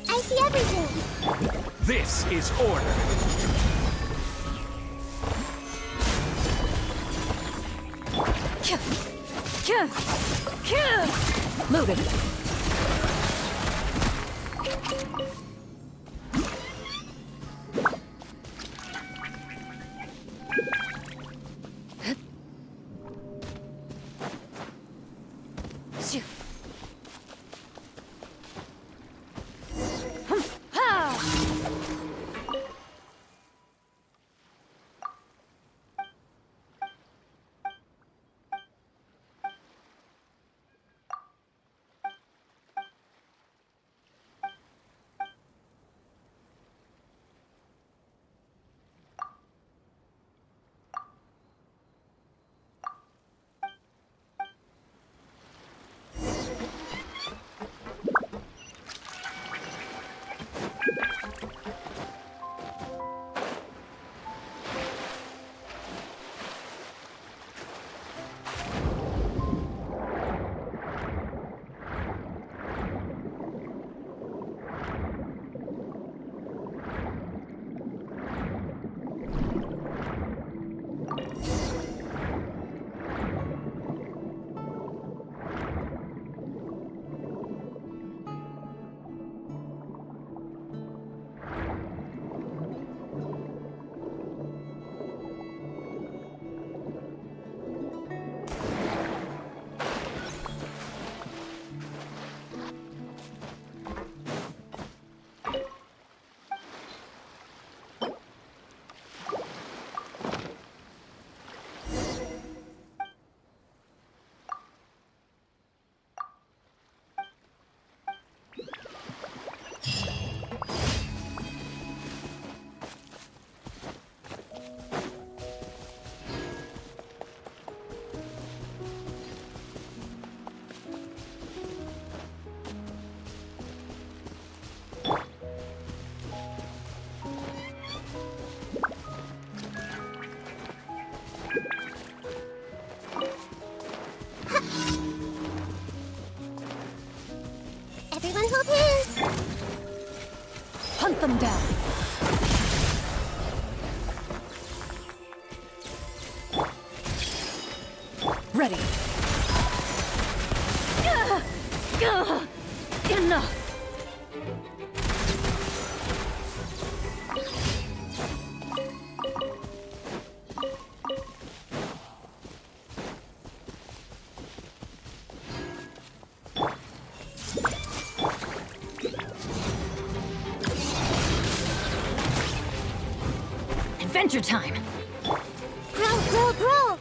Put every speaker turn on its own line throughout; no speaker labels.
I see everything.
This is order.
Loaded.
Everyone hold hands.
Hunt them down. Ready. Enough. Adventure time!
Grow, grow, grow!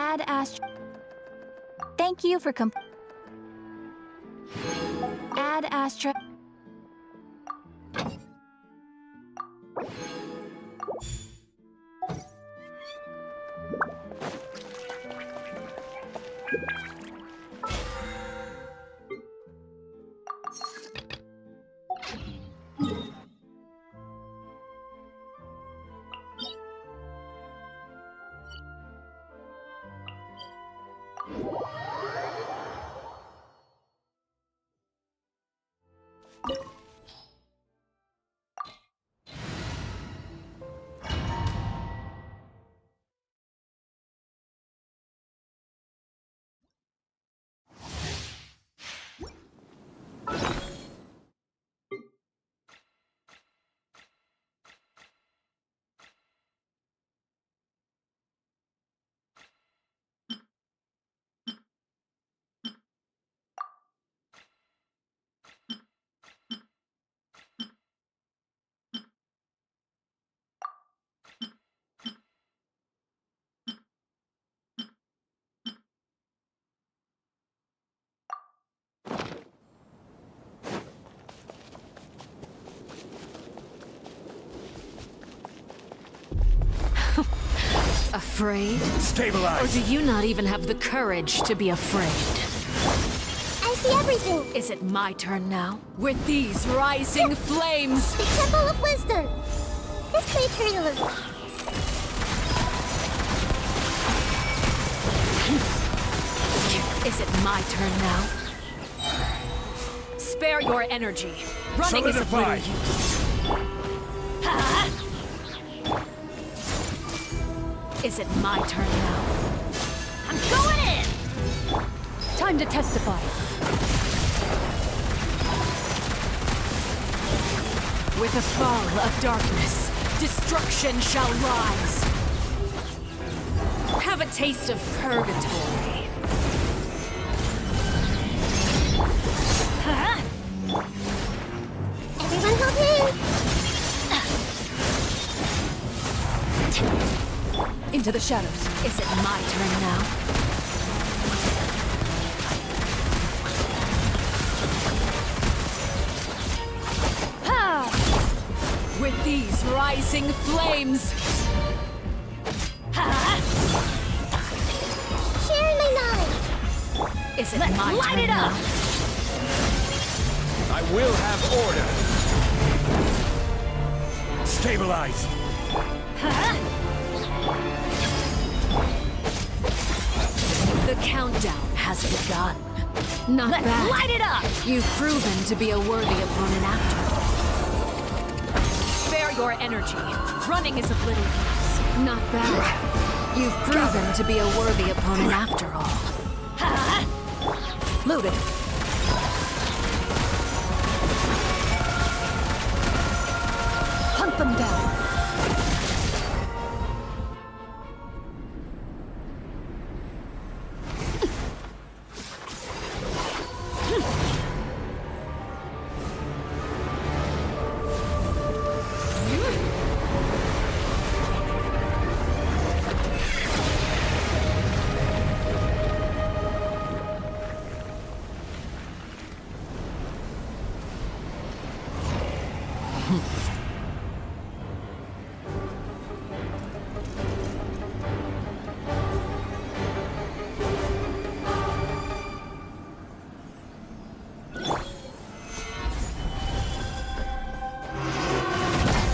Add Astra. Thank you for Add Astra.
Afraid?
Stabilize!
Or do you not even have the courage to be afraid?
I see everything.
Is it my turn now? With these rising flames!
The Temple of Wisdom. This may hurt a little.
Is it my turn now? Spare your energy. Running is of little
Solidify.
use. Ha! Is it my turn now? I'm going in! Time to testify. With the fall of darkness, destruction shall rise. Have a taste of purgatory. Huh?
Everyone help me.
Into the shadows. Is it my turn now? Ha! With these rising flames. Ha!
Share my knowledge.
Is it my light turn
I
it up?
will have order! Stabilize!
Huh? The countdown has begun. Not bad. Light it up! You've proven to be a worthy opponent after all. Spare your energy. Running is of little use. Not bad. You've proven to be a worthy opponent after all. Ha! Loaded. Hunt them down.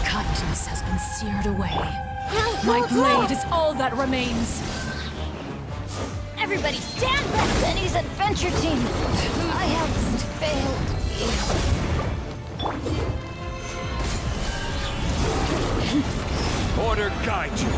Kindness has been seared away. My blade is all that remains. Everybody stand back, Benny's adventure team. I haven't failed you.
Order guide you!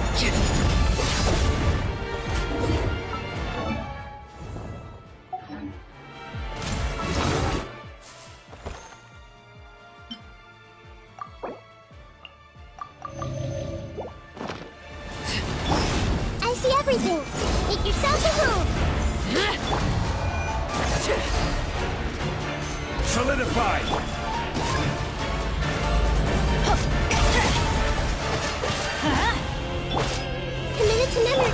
I see everything. Make yourself at home.
Solidify!
Committed to memory.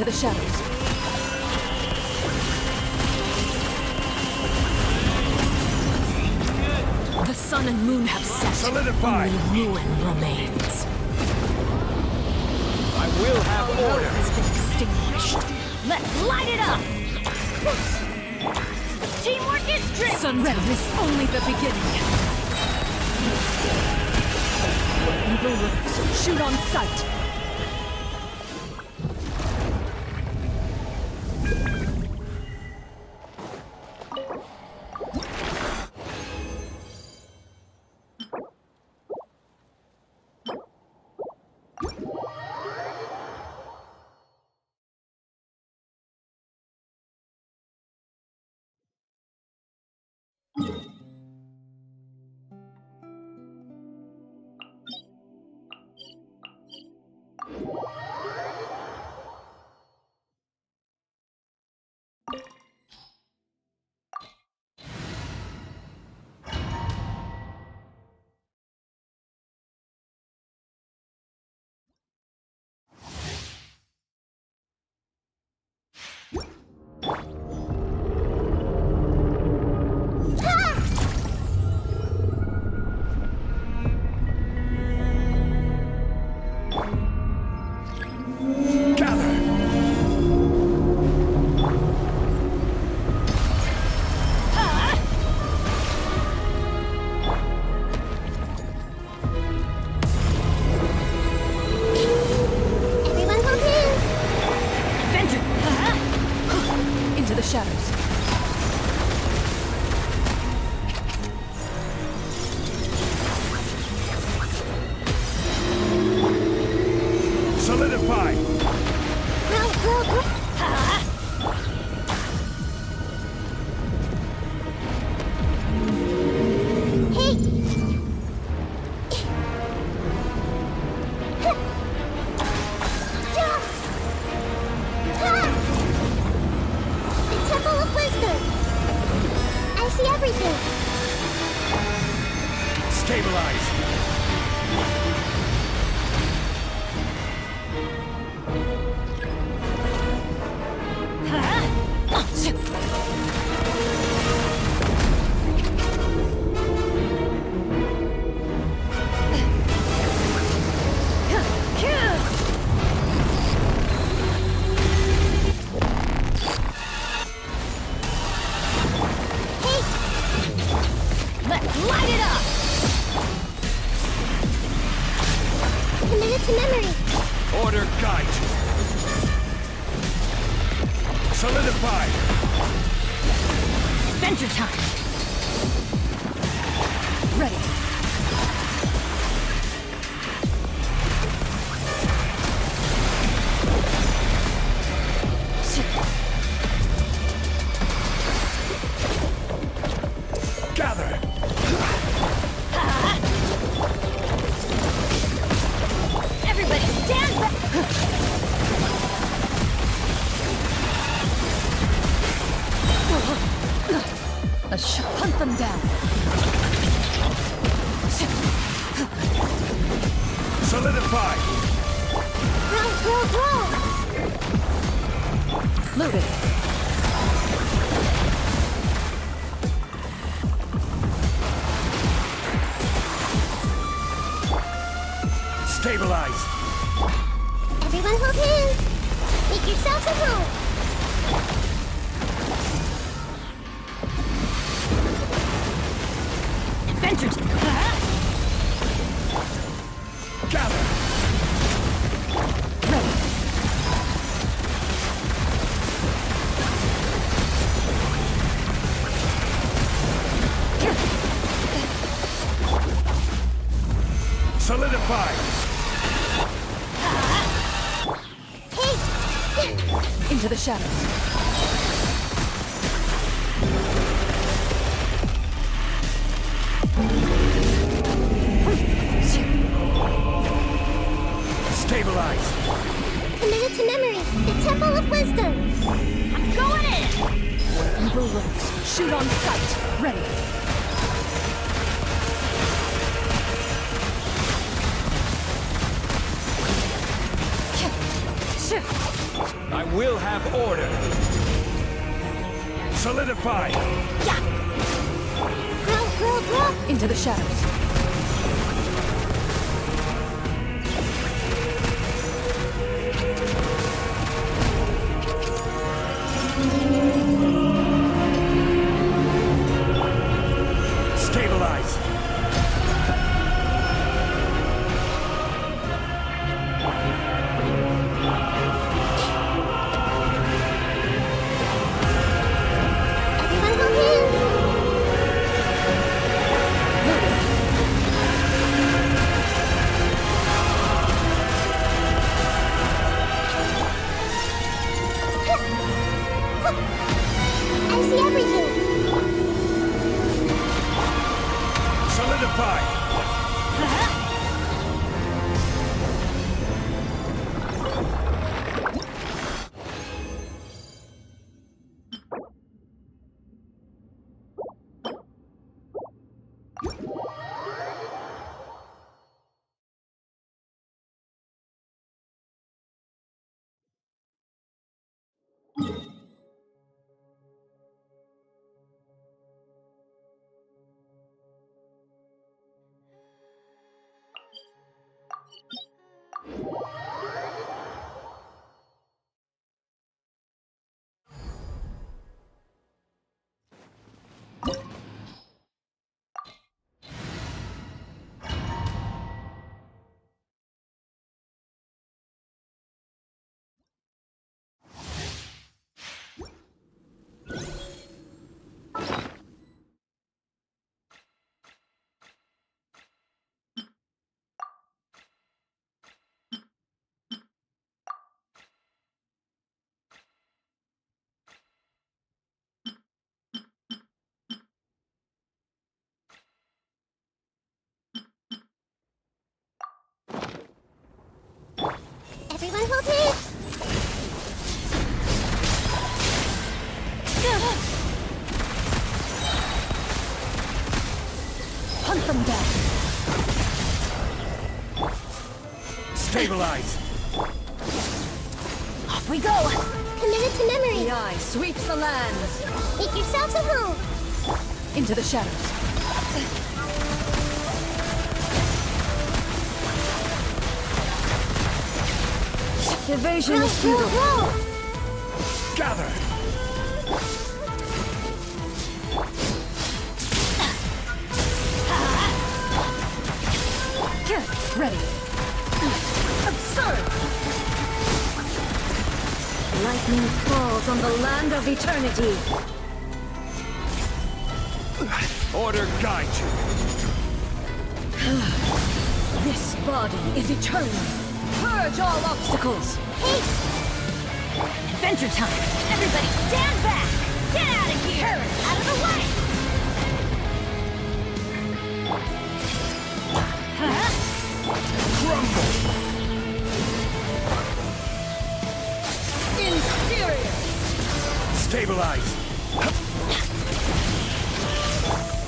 the shadows. The sun and moon have set.
Solidify.
Only ruin remains.
I will have order.
Has been extinguished.
Let's light it up! Teamwork is strength!
Sundown is only the beginning. Where evil lurks, shoot on sight.
Everyone hold hands.
Into the shadows.
Solidify.
Grow. Hey! The Temple of Wisdom! I see everything!
Stabilize.
Let's light it up!
Committed to memory!
Order guide you. Solidify.
Adventure time!
Ready.
Gather.
Everybody stand back!
Let's hunt them down.
Solidify.
Grow!
Loaded.
Stabilize.
Everyone hold hands! Make yourselves at home!
Adventure time!
Gather.
Ready.
Solidify.
Into the shadows.
Stabilize.
Committed to memory! The Temple of Wisdom!
I'm going in!
Where evil lurks, shoot on sight. Ready.
I will have order. Solidify.
Grow.
Into the shadows.
Stabilize.
Everyone hold hands. I see everything.
Solidify.
Everyone hold hands.
Hunt them down.
Stabilize.
Off we go.
Committed to memory.
The eye sweeps the lands.
Make yourselves at home.
Into the shadows. Evasion is futile.
Grow.
Gather.
Ready. Absurd! Lightning falls on the land of eternity.
Order guide you.
This body is eternal. Purge all obstacles.
Hey,
Adventure time! Everybody stand back! Get out of here! Out of the way!
Crumble.
Inferior!
Stabilize.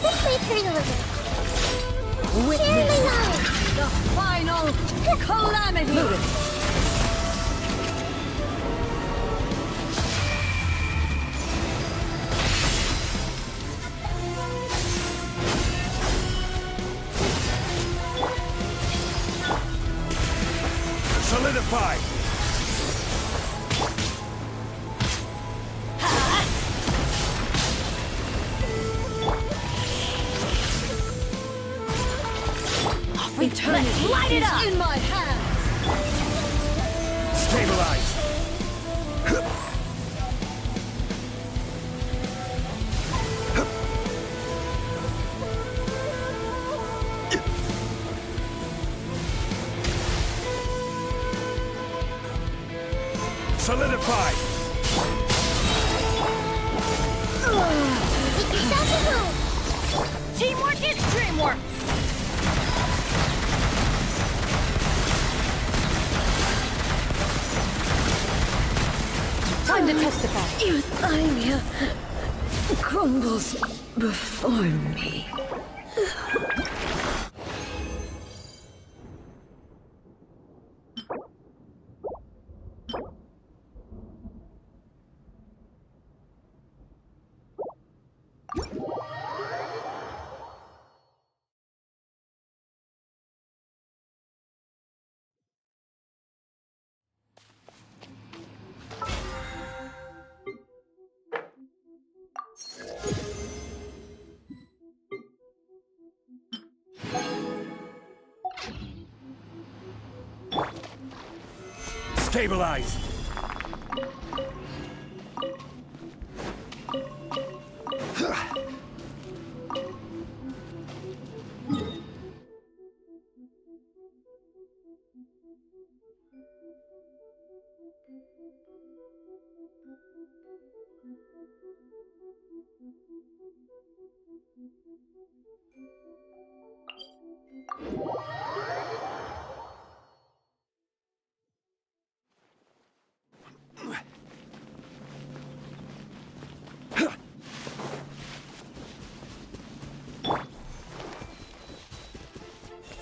this may hurt a little.
Witness
Share my knowledge.
the final calamity!
Solidify.
Eternity
light it
is
up!
in my hands!
Stabilize. Solidify.
Make yourselves at home.
Teamwork is dreamwork!
Time to testify. Euthymia crumbles before me.
Stabilize!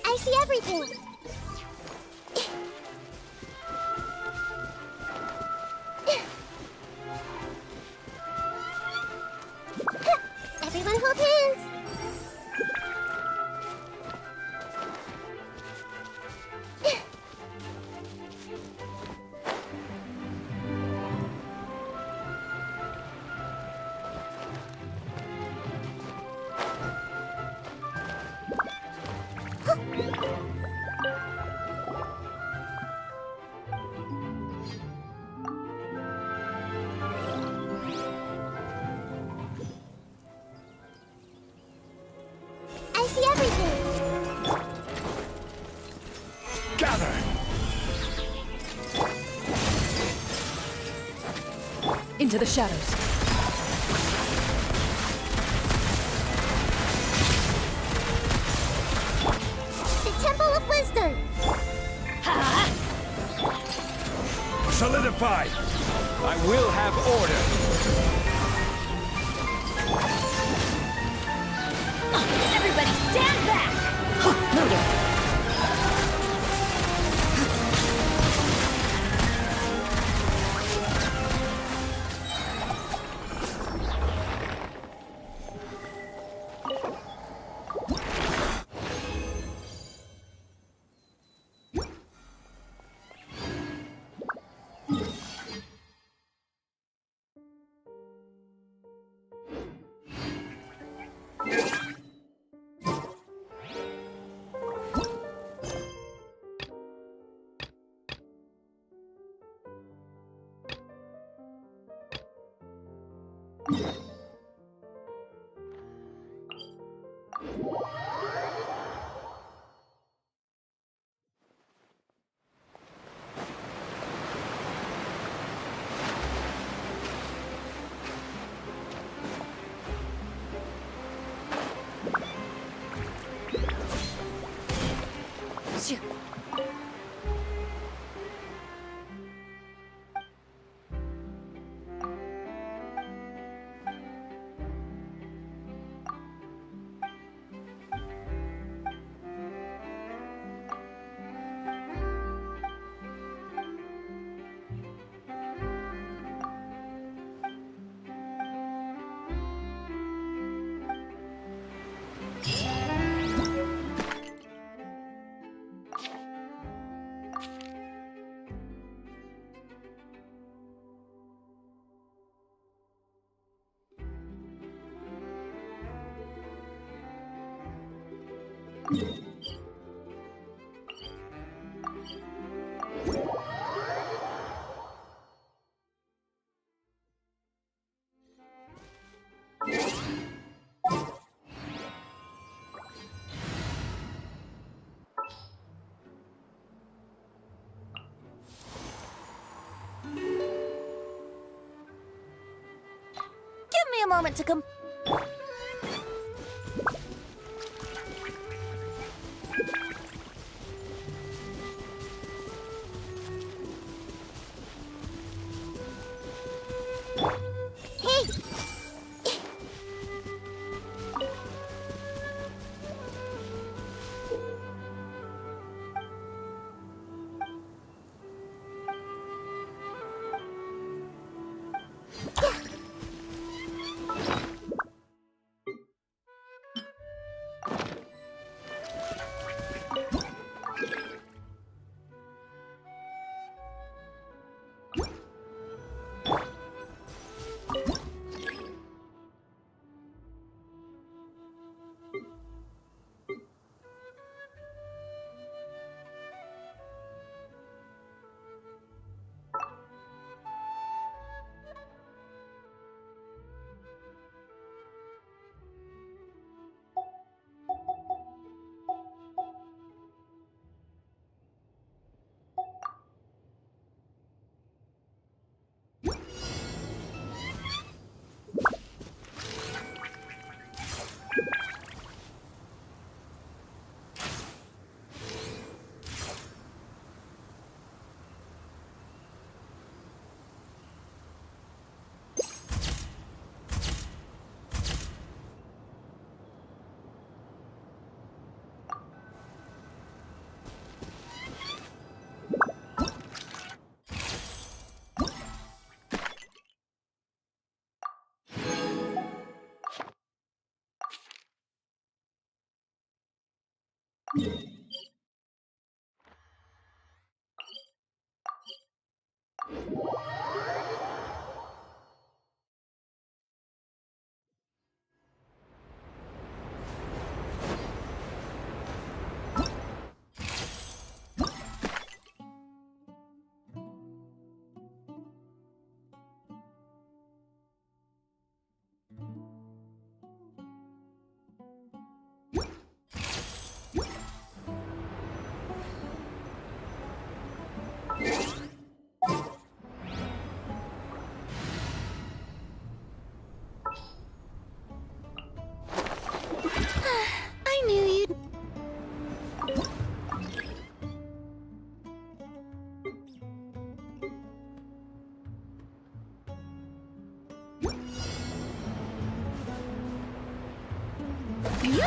I see everything. Everyone hold hands. I see everything.
Gather!
Into the shadows.
The Temple of Wisdom.
Solidify! I will have order!
Everybody stand back! Give me a moment to come.
Hey!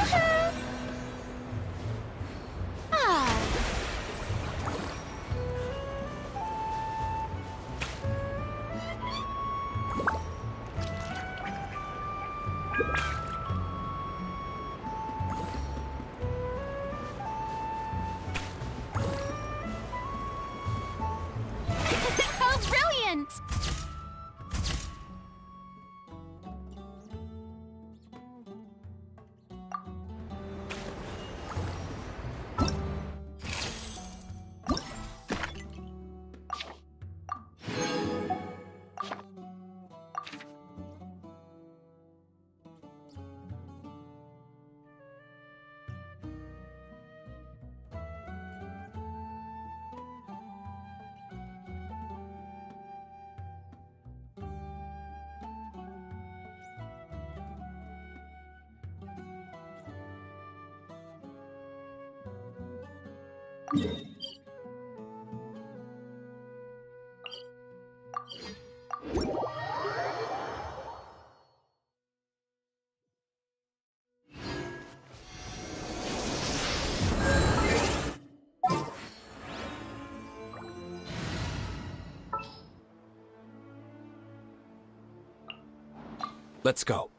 Ah.
How brilliant!
Let's go.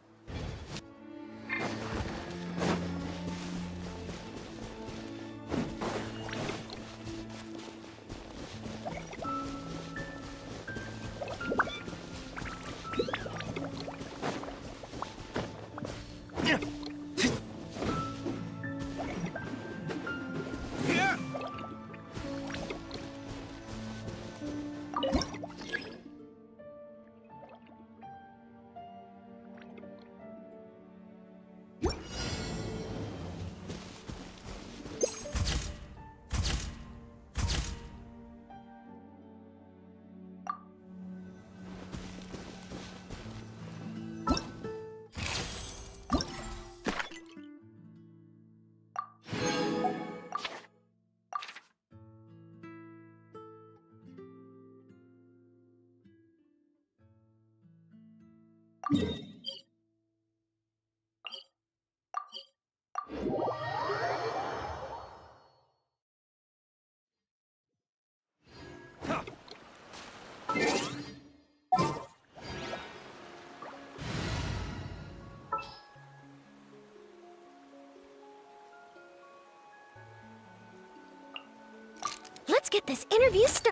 Let's get this interview started.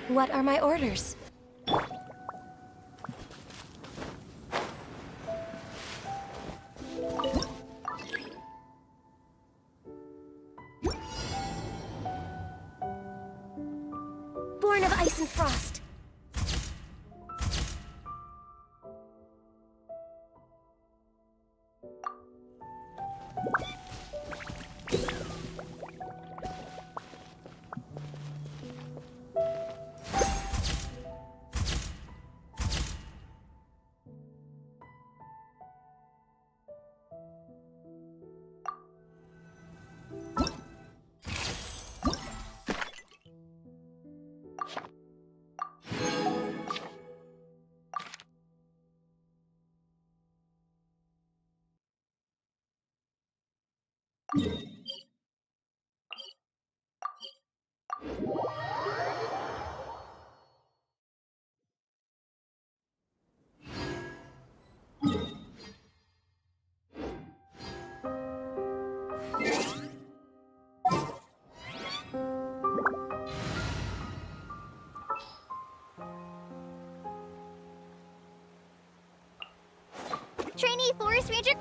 What are my orders? Born of ice and frost. Trainee Forest Ranger.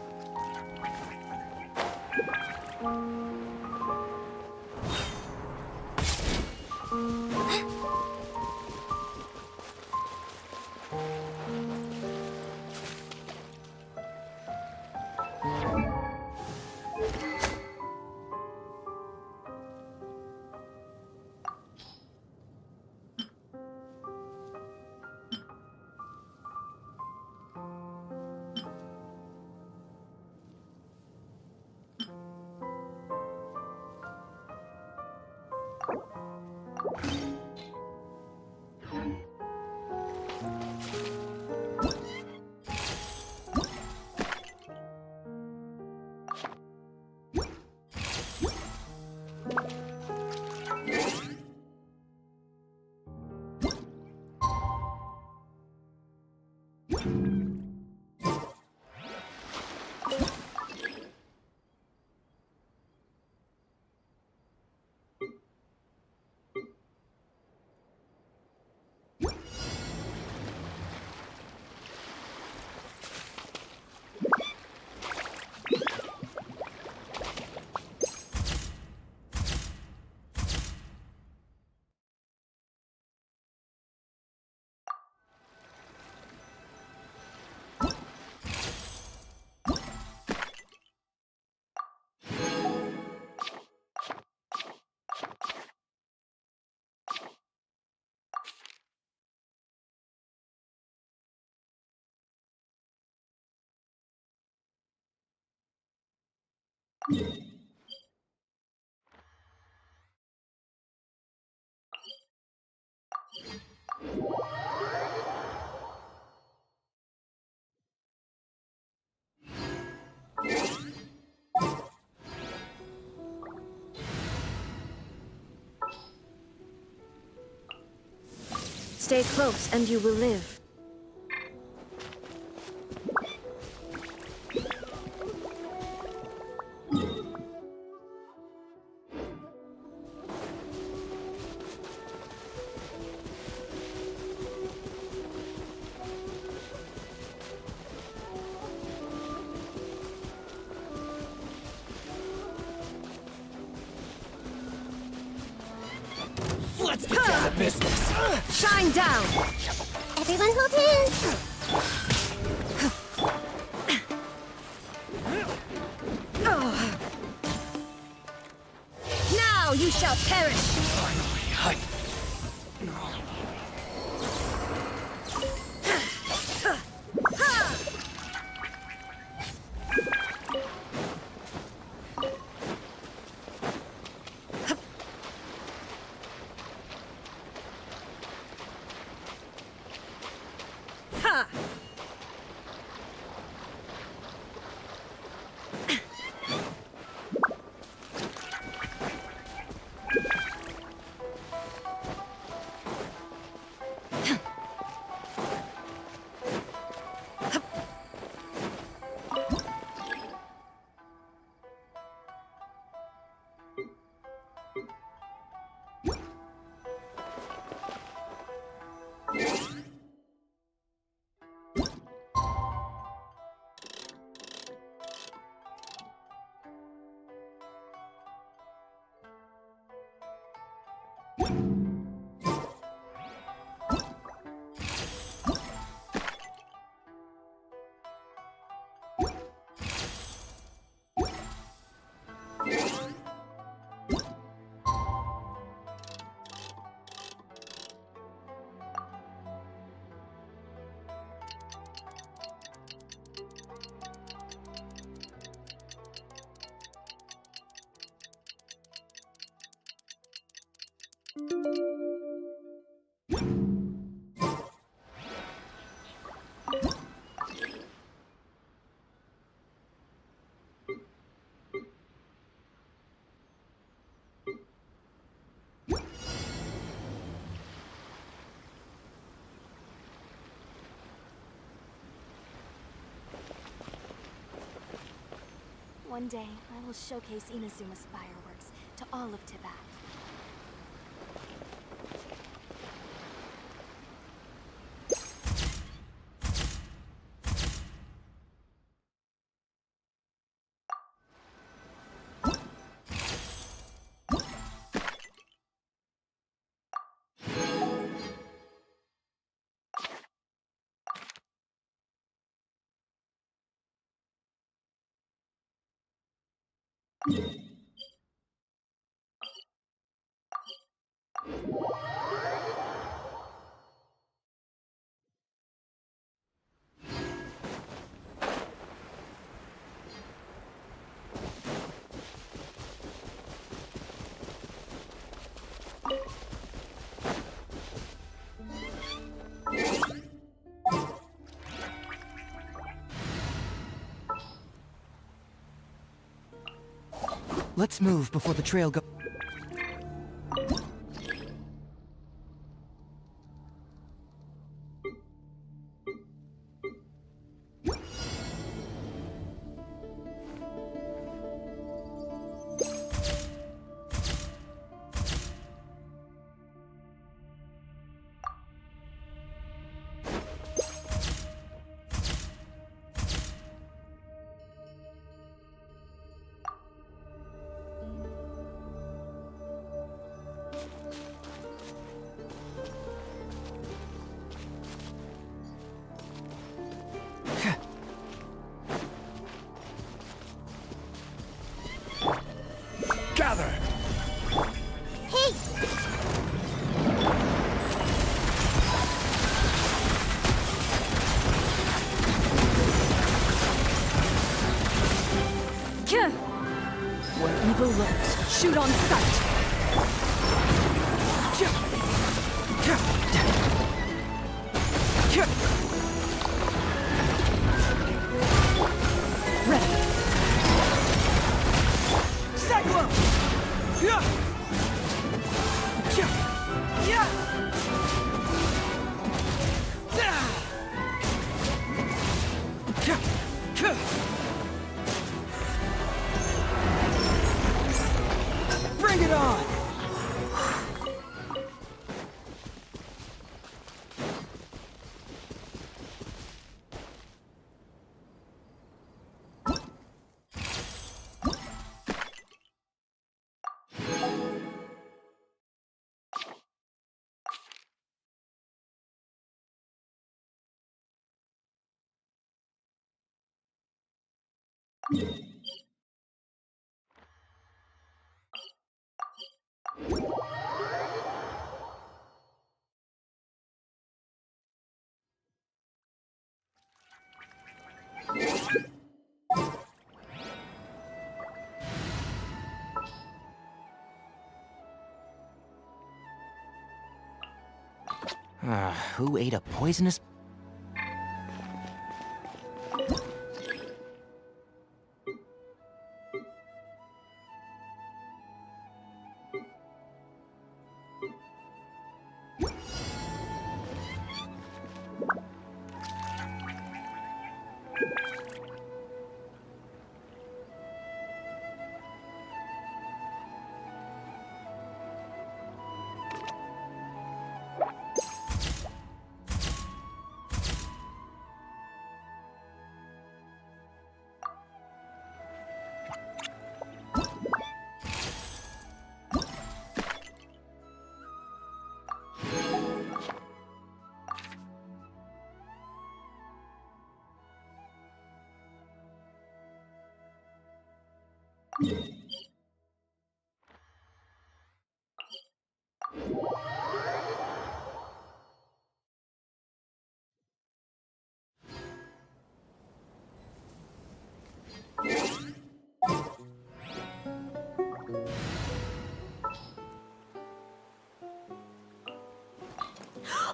Stay close and you will live.
Let's get down to business.
Shine down!
Everyone hold hands!
Now you shall perish!
Hi.
Ha!
One day, I will showcase Inazuma's fireworks to all of Tibet.
Let's move before the trail goes.
Gather!
Hey!
Where evil lurks, shoot on sight! Ready!
Cyclone! Yeah! Yeah! Bring it on! Who ate a poisonous...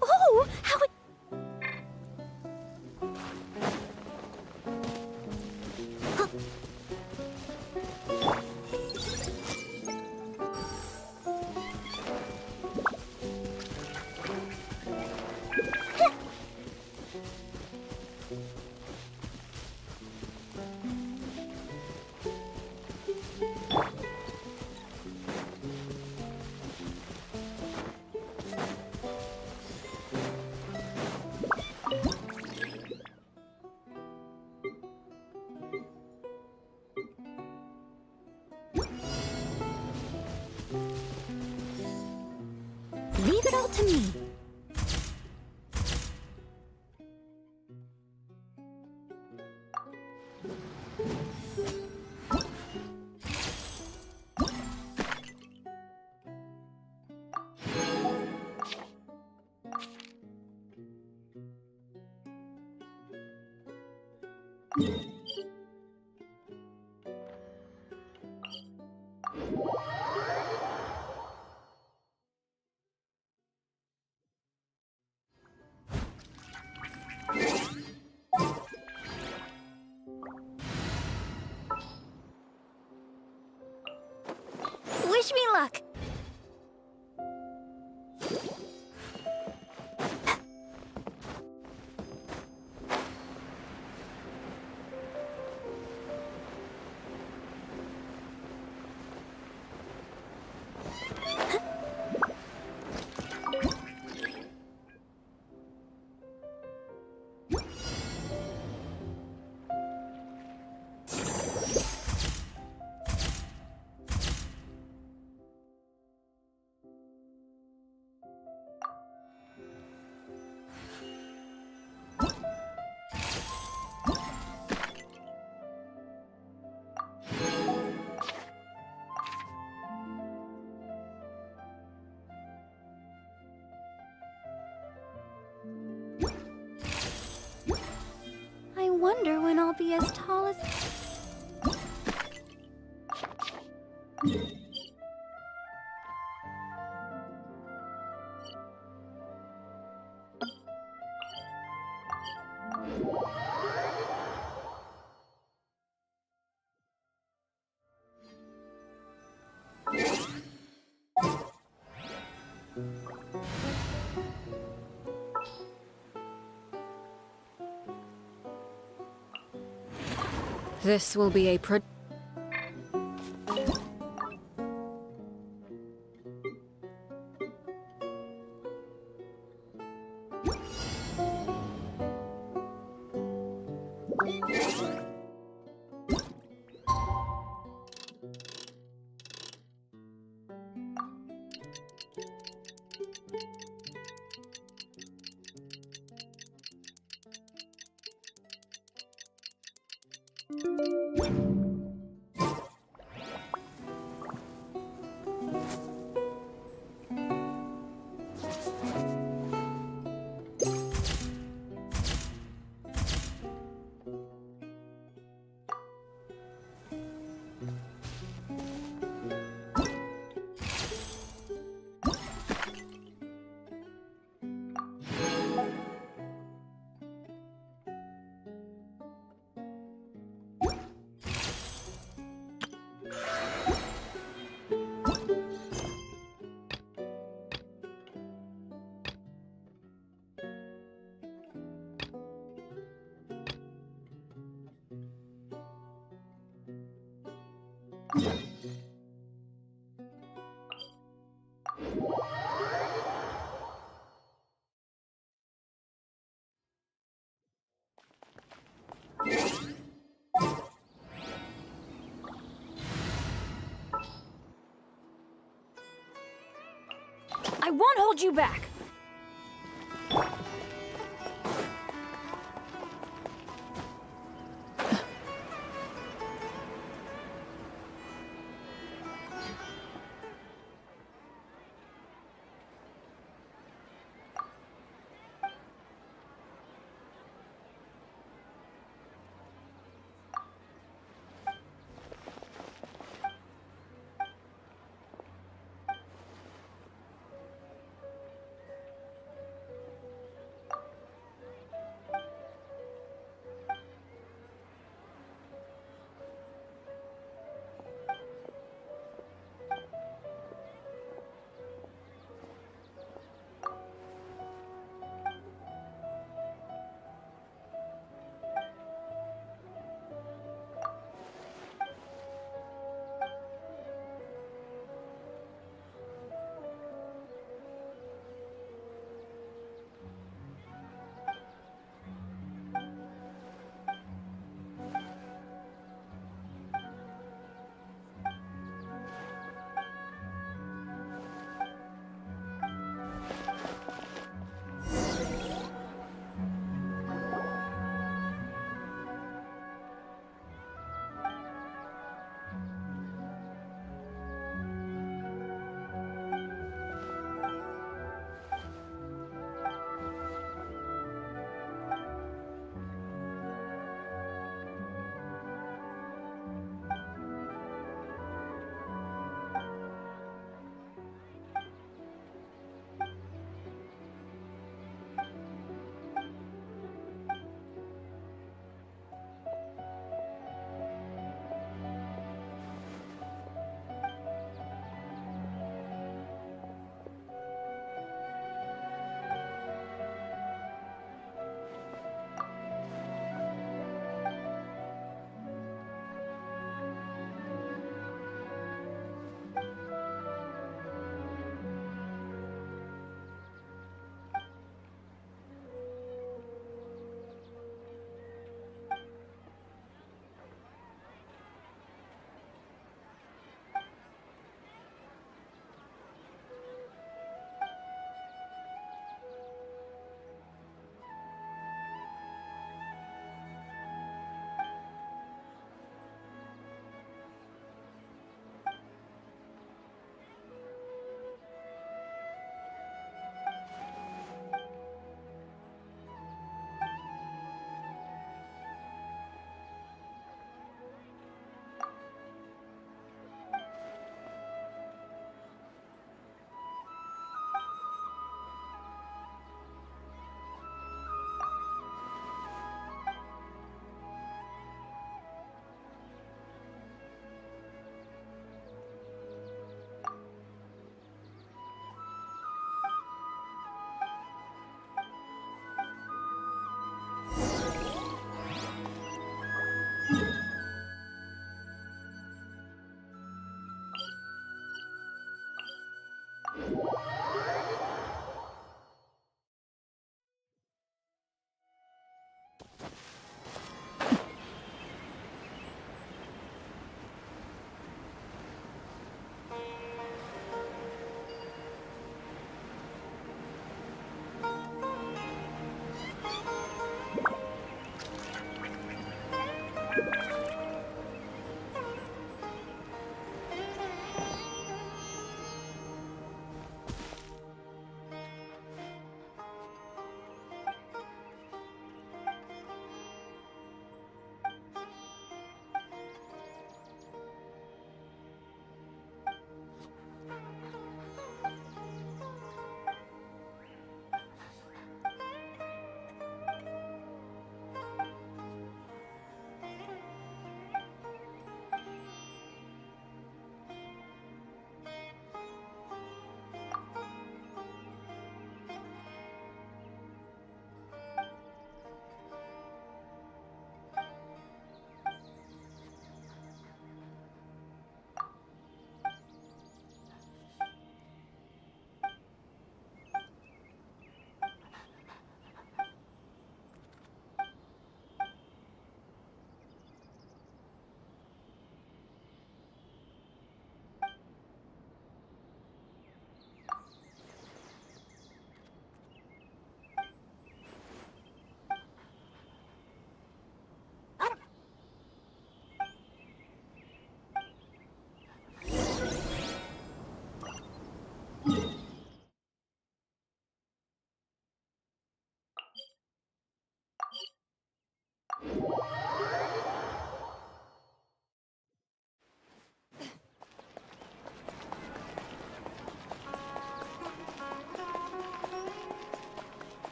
Oh, how it... Leave it all to me. Wish me luck. I wonder when I'll be as tall as...
This will be a
What?
I won't hold you back!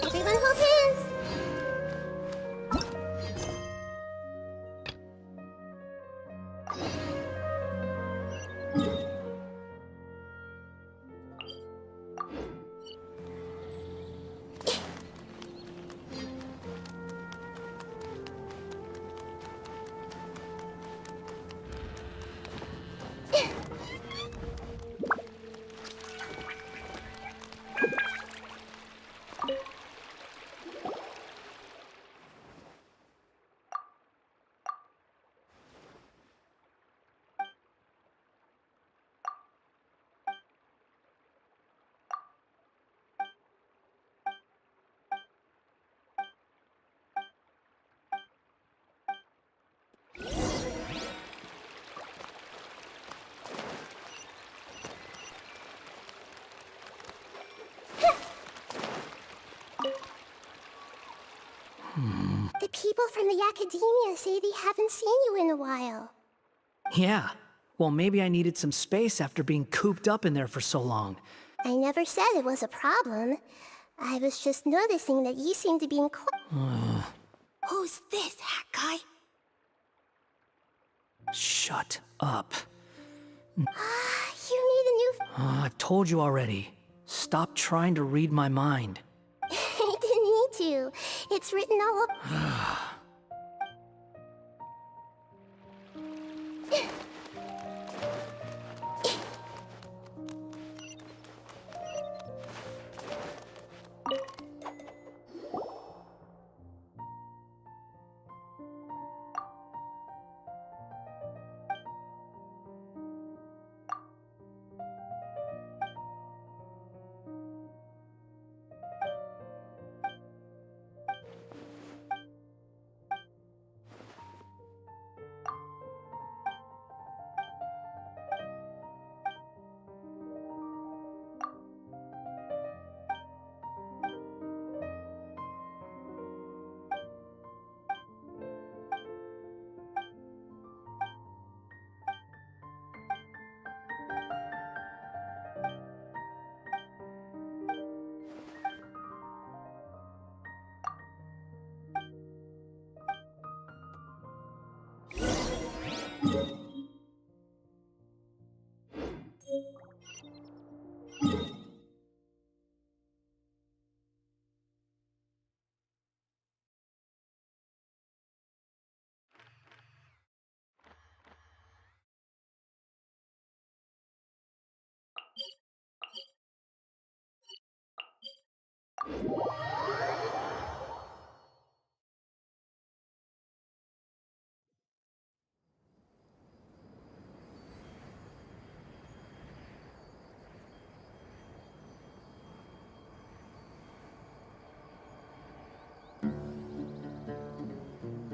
Everyone hold hands! The people from the academia say they haven't seen you in a while.
Yeah. Well, maybe I needed some space after being cooped up in there for so long.
I never said it was a problem. I was just noticing that you seem to be in Who's this, hat guy?
Shut up.
You made a new...
I've told you already. Stop trying to read my mind.
I didn't need to. It's written all over...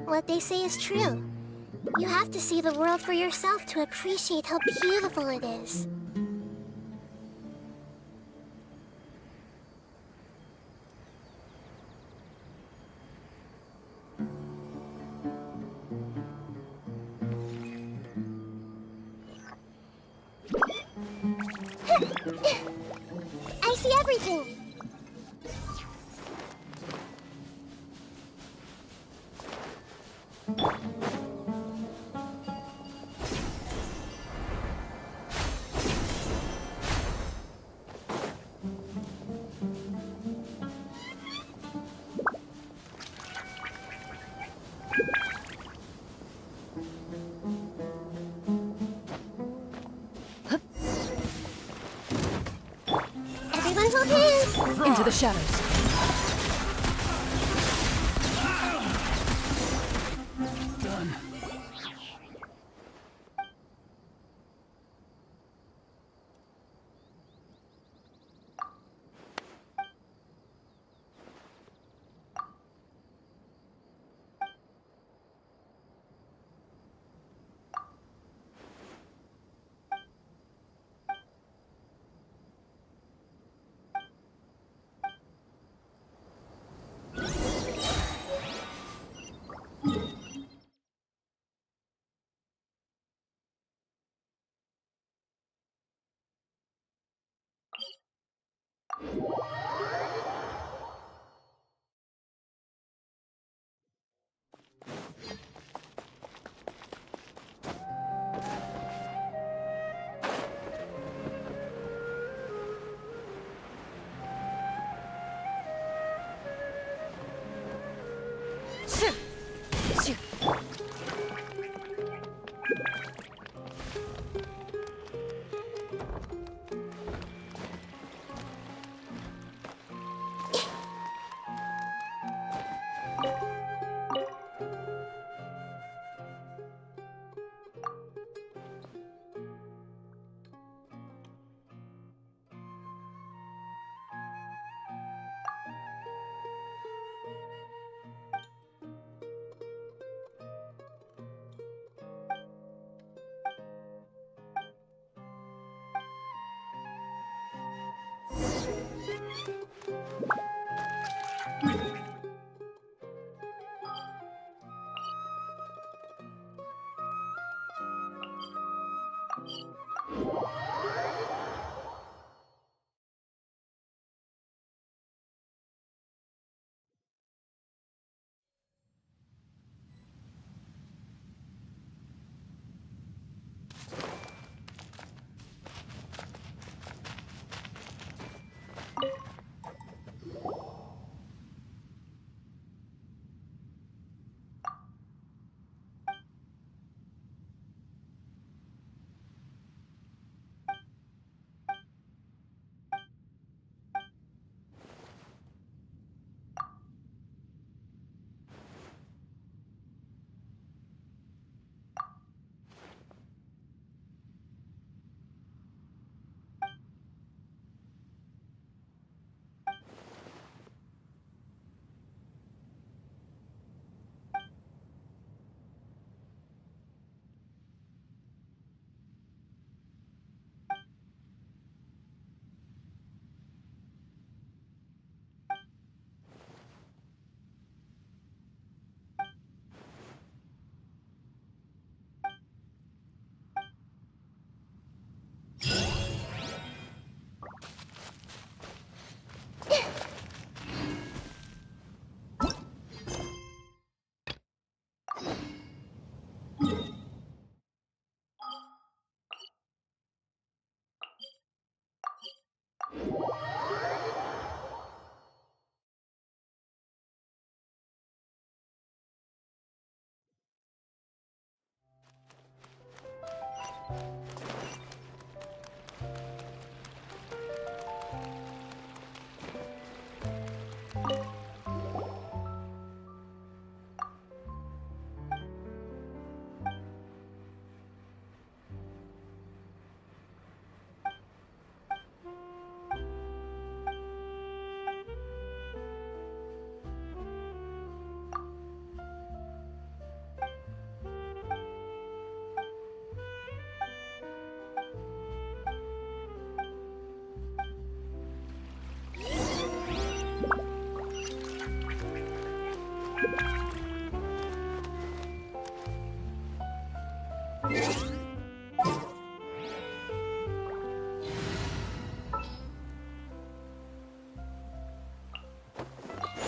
What they say is true. You have to see the world for yourself to appreciate how beautiful it is. I see everything. Everyone hold hands!
Into the shadows.
Done.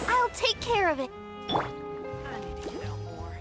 I'll take care of it.
I need to get out more.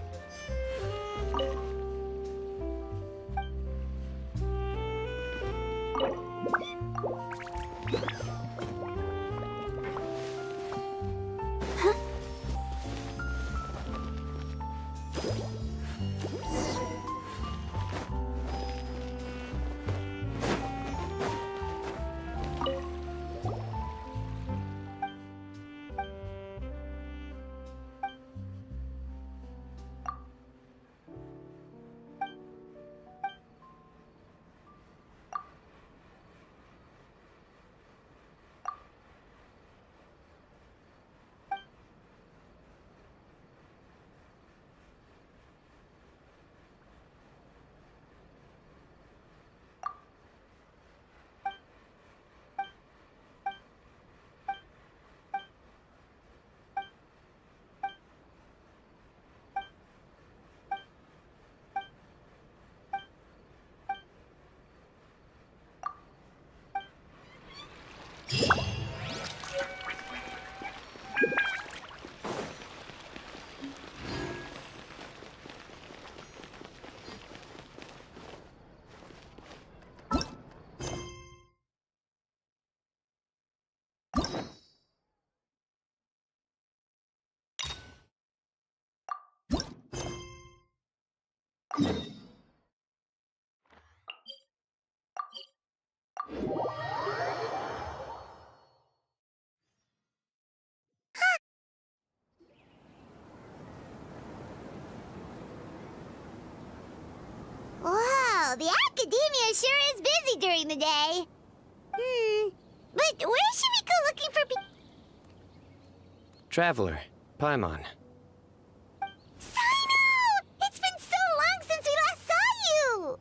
Wow, the academia sure is busy during the day. But where should we go looking for
Traveler, Paimon.
Sino! It's been so long since we last saw you!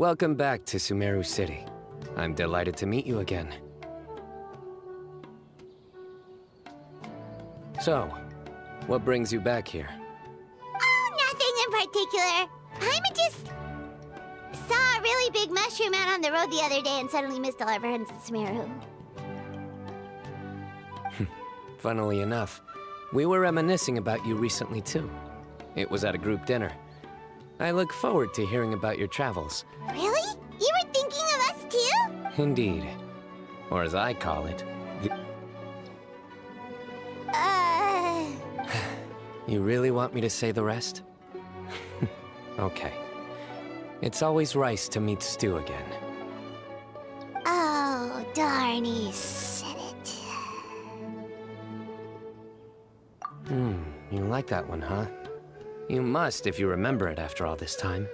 Welcome back to Sumeru City. I'm delighted to meet you again. So, what brings you back here?
Oh, nothing in particular. I just saw a really big mushroom out on the road the other day and suddenly missed all our friends at Sumeru.
Funnily enough, we were reminiscing about you recently too. It was at a group dinner. I look forward to hearing about your travels.
Really? You were thinking of us too?
Indeed. Or as I call it, You really want me to say the rest? Okay. It's always rice to meet stew again.
Oh, darn, he said it.
You like that one, huh? You must if you remember it after all this time.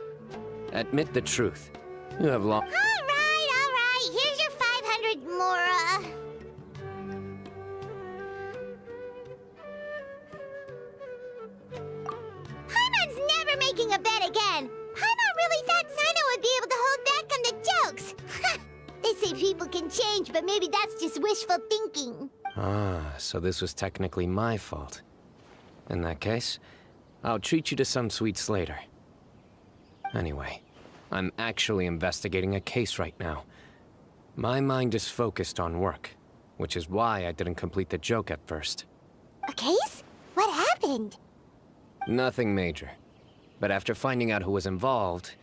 Admit the truth. You have long-
All right. Here's your 500 Mora. Paimon's never making a bet again. Paimon really thought Sino would be able to hold back on the jokes. They say people can change, but maybe that's just wishful thinking.
Ah, so this was technically my fault. In that case, I'll treat you to some sweets later. Anyway, I'm actually investigating a case right now. My mind is focused on work, which is why I didn't complete the joke at first.
A case? What happened?
Nothing major. But after finding out who was involved,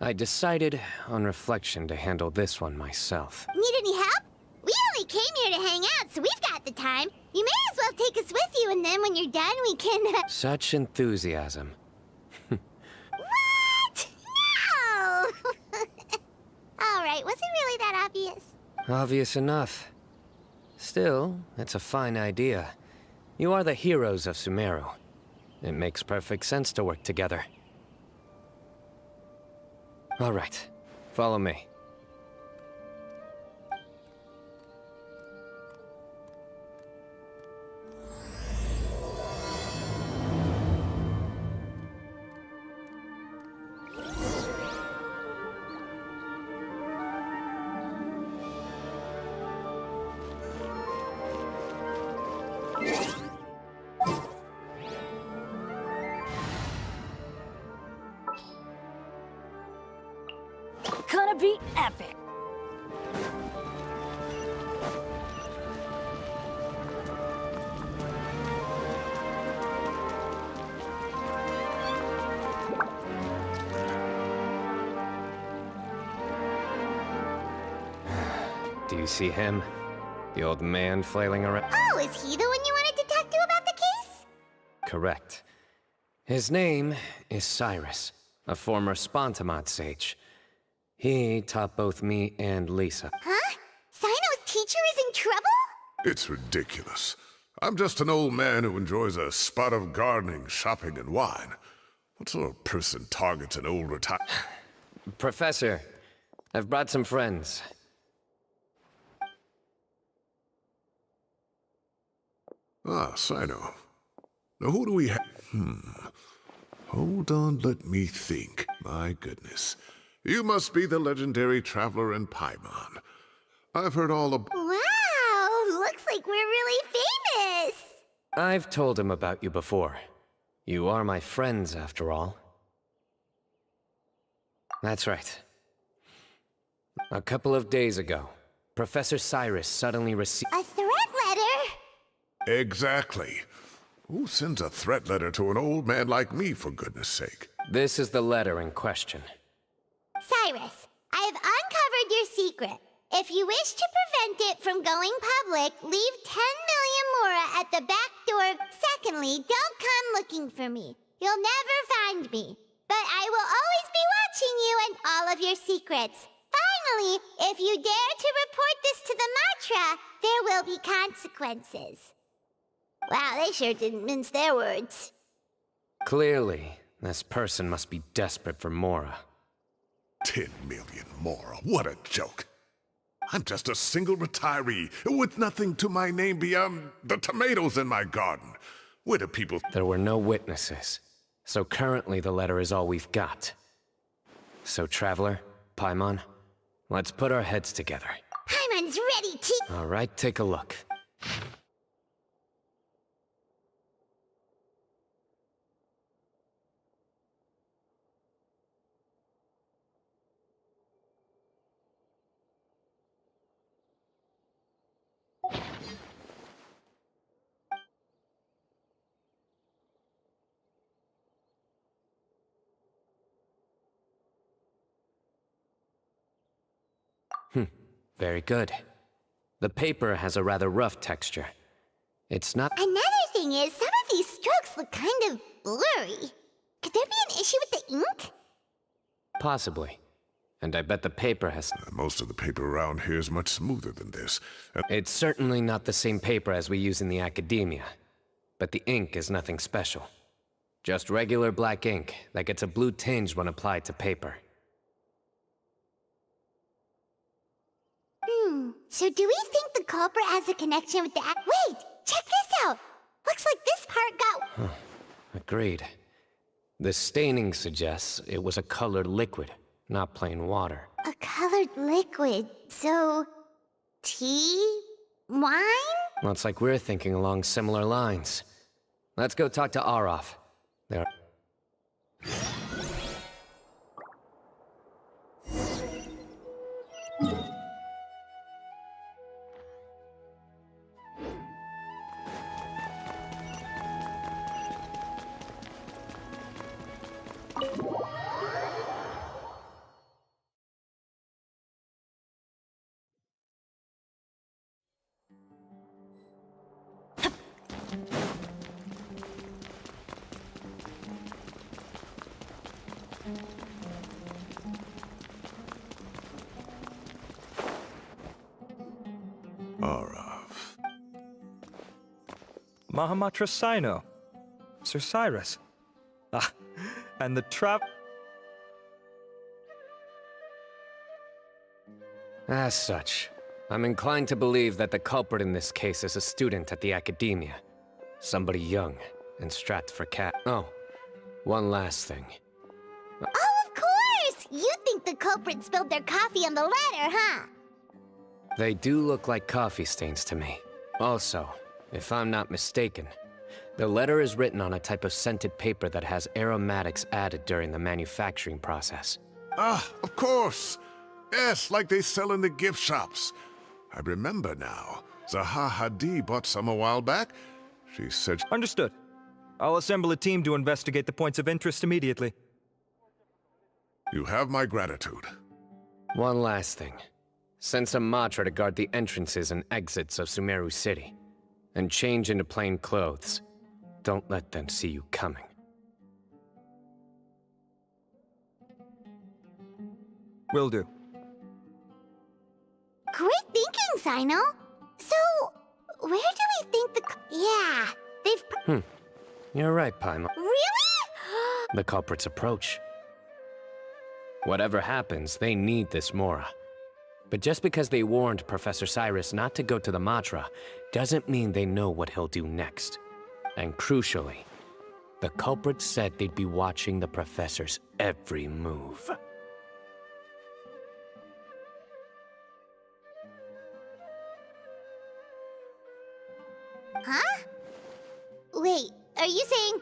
I decided, on reflection, to handle this one myself.
Need any help? We only came here to hang out, so we've got the time. You may as well take us with you, and then when you're done, we can...
Such enthusiasm.
What? No! Alright, was it really that obvious?
Obvious enough. Still, it's a fine idea. You are the heroes of Sumeru. It makes perfect sense to work together. All right, follow me.
Gonna be epic.
Do you see him? The old man flailing around?
Oh, is he the one you wanted to talk to about the case?
Correct. His name is Cyrus, a former Spontamod sage. He taught both me and Lisa.
Huh? Sino's teacher is in trouble?
It's ridiculous. I'm just an old man who enjoys a spot of gardening, shopping, and wine. What sort of person targets an old retired...
Professor, I've brought some friends.
Ah, Sino. Now who do we have? Hold on, let me think. My goodness. You must be the legendary traveler in Paimon. I've heard all about...
Wow, looks like we're really famous.
I've told him about you before. You are my friends, after all. That's right. A couple of days ago, Professor Cyrus suddenly received...
A threat letter?
Exactly. Who sends a threat letter to an old man like me, for goodness sake?
This is the letter in question.
Cyrus, I have uncovered your secret. If you wish to prevent it from going public, leave 10 million Mora at the back door. Secondly, don't come looking for me. You'll never find me. But I will always be watching you and all of your secrets. Finally, if you dare to report this to the Matra, there will be consequences. Wow, they sure didn't mince their words.
Clearly, this person must be desperate for Mora.
10 million Mora, what a joke. I'm just a single retiree with nothing to my name beyond the tomatoes in my garden. Where do people...
There were no witnesses, so currently the letter is all we've got. So, Traveler, Paimon. Let's put our heads together.
Paimon's ready to...
All right, take a look. Very good. The paper has a rather rough texture. It's not...
Another thing is, some of these strokes look kind of blurry. Could there be an issue with the ink?
Possibly. And I bet the paper has...
Most of the paper around here is much smoother than this.
It's certainly not the same paper as we use in the academia. But the ink is nothing special. Just regular black ink that gets a blue tinge when applied to paper.
So do we think the culprit has a connection with the Wait! Check this out! Looks like this part got...
Agreed. The staining suggests it was a colored liquid, not plain water.
A colored liquid. So... tea? Wine?
Looks like we're thinking along similar lines. Let's go talk to Araf. There.
Araf.
Mahamatra Sino. Sir Cyrus. Ah, and the trap...
As such, I'm inclined to believe that the culprit in this case is a student at the academia. Somebody young and strapped for cat. Oh, one last thing.
Oh, of course! You think the culprit spilled their coffee on the ladder, huh?
They do look like coffee stains to me. Also, if I'm not mistaken, the letter is written on a type of scented paper that has aromatics added during the manufacturing process.
Ah, of course! Yes, like they sell in the gift shops. I remember now. Zaha Hadi bought some a while back. She said...
Understood. I'll assemble a team to investigate the points of interest immediately.
You have my gratitude.
One last thing. Send some Matra to guard the entrances and exits of Sumeru City. And change into plain clothes. Don't let them see you coming.
Will do.
Great thinking, Sino. So, where do we think the... Yeah, they've...
You're right, Paimon.
Really?
The culprits approach. Whatever happens, they need this Mora. But just because they warned Professor Cyrus not to go to the Matra, doesn't mean they know what he'll do next. And crucially, the culprits said they'd be watching the Professor's every move.
Huh? Wait, are you saying...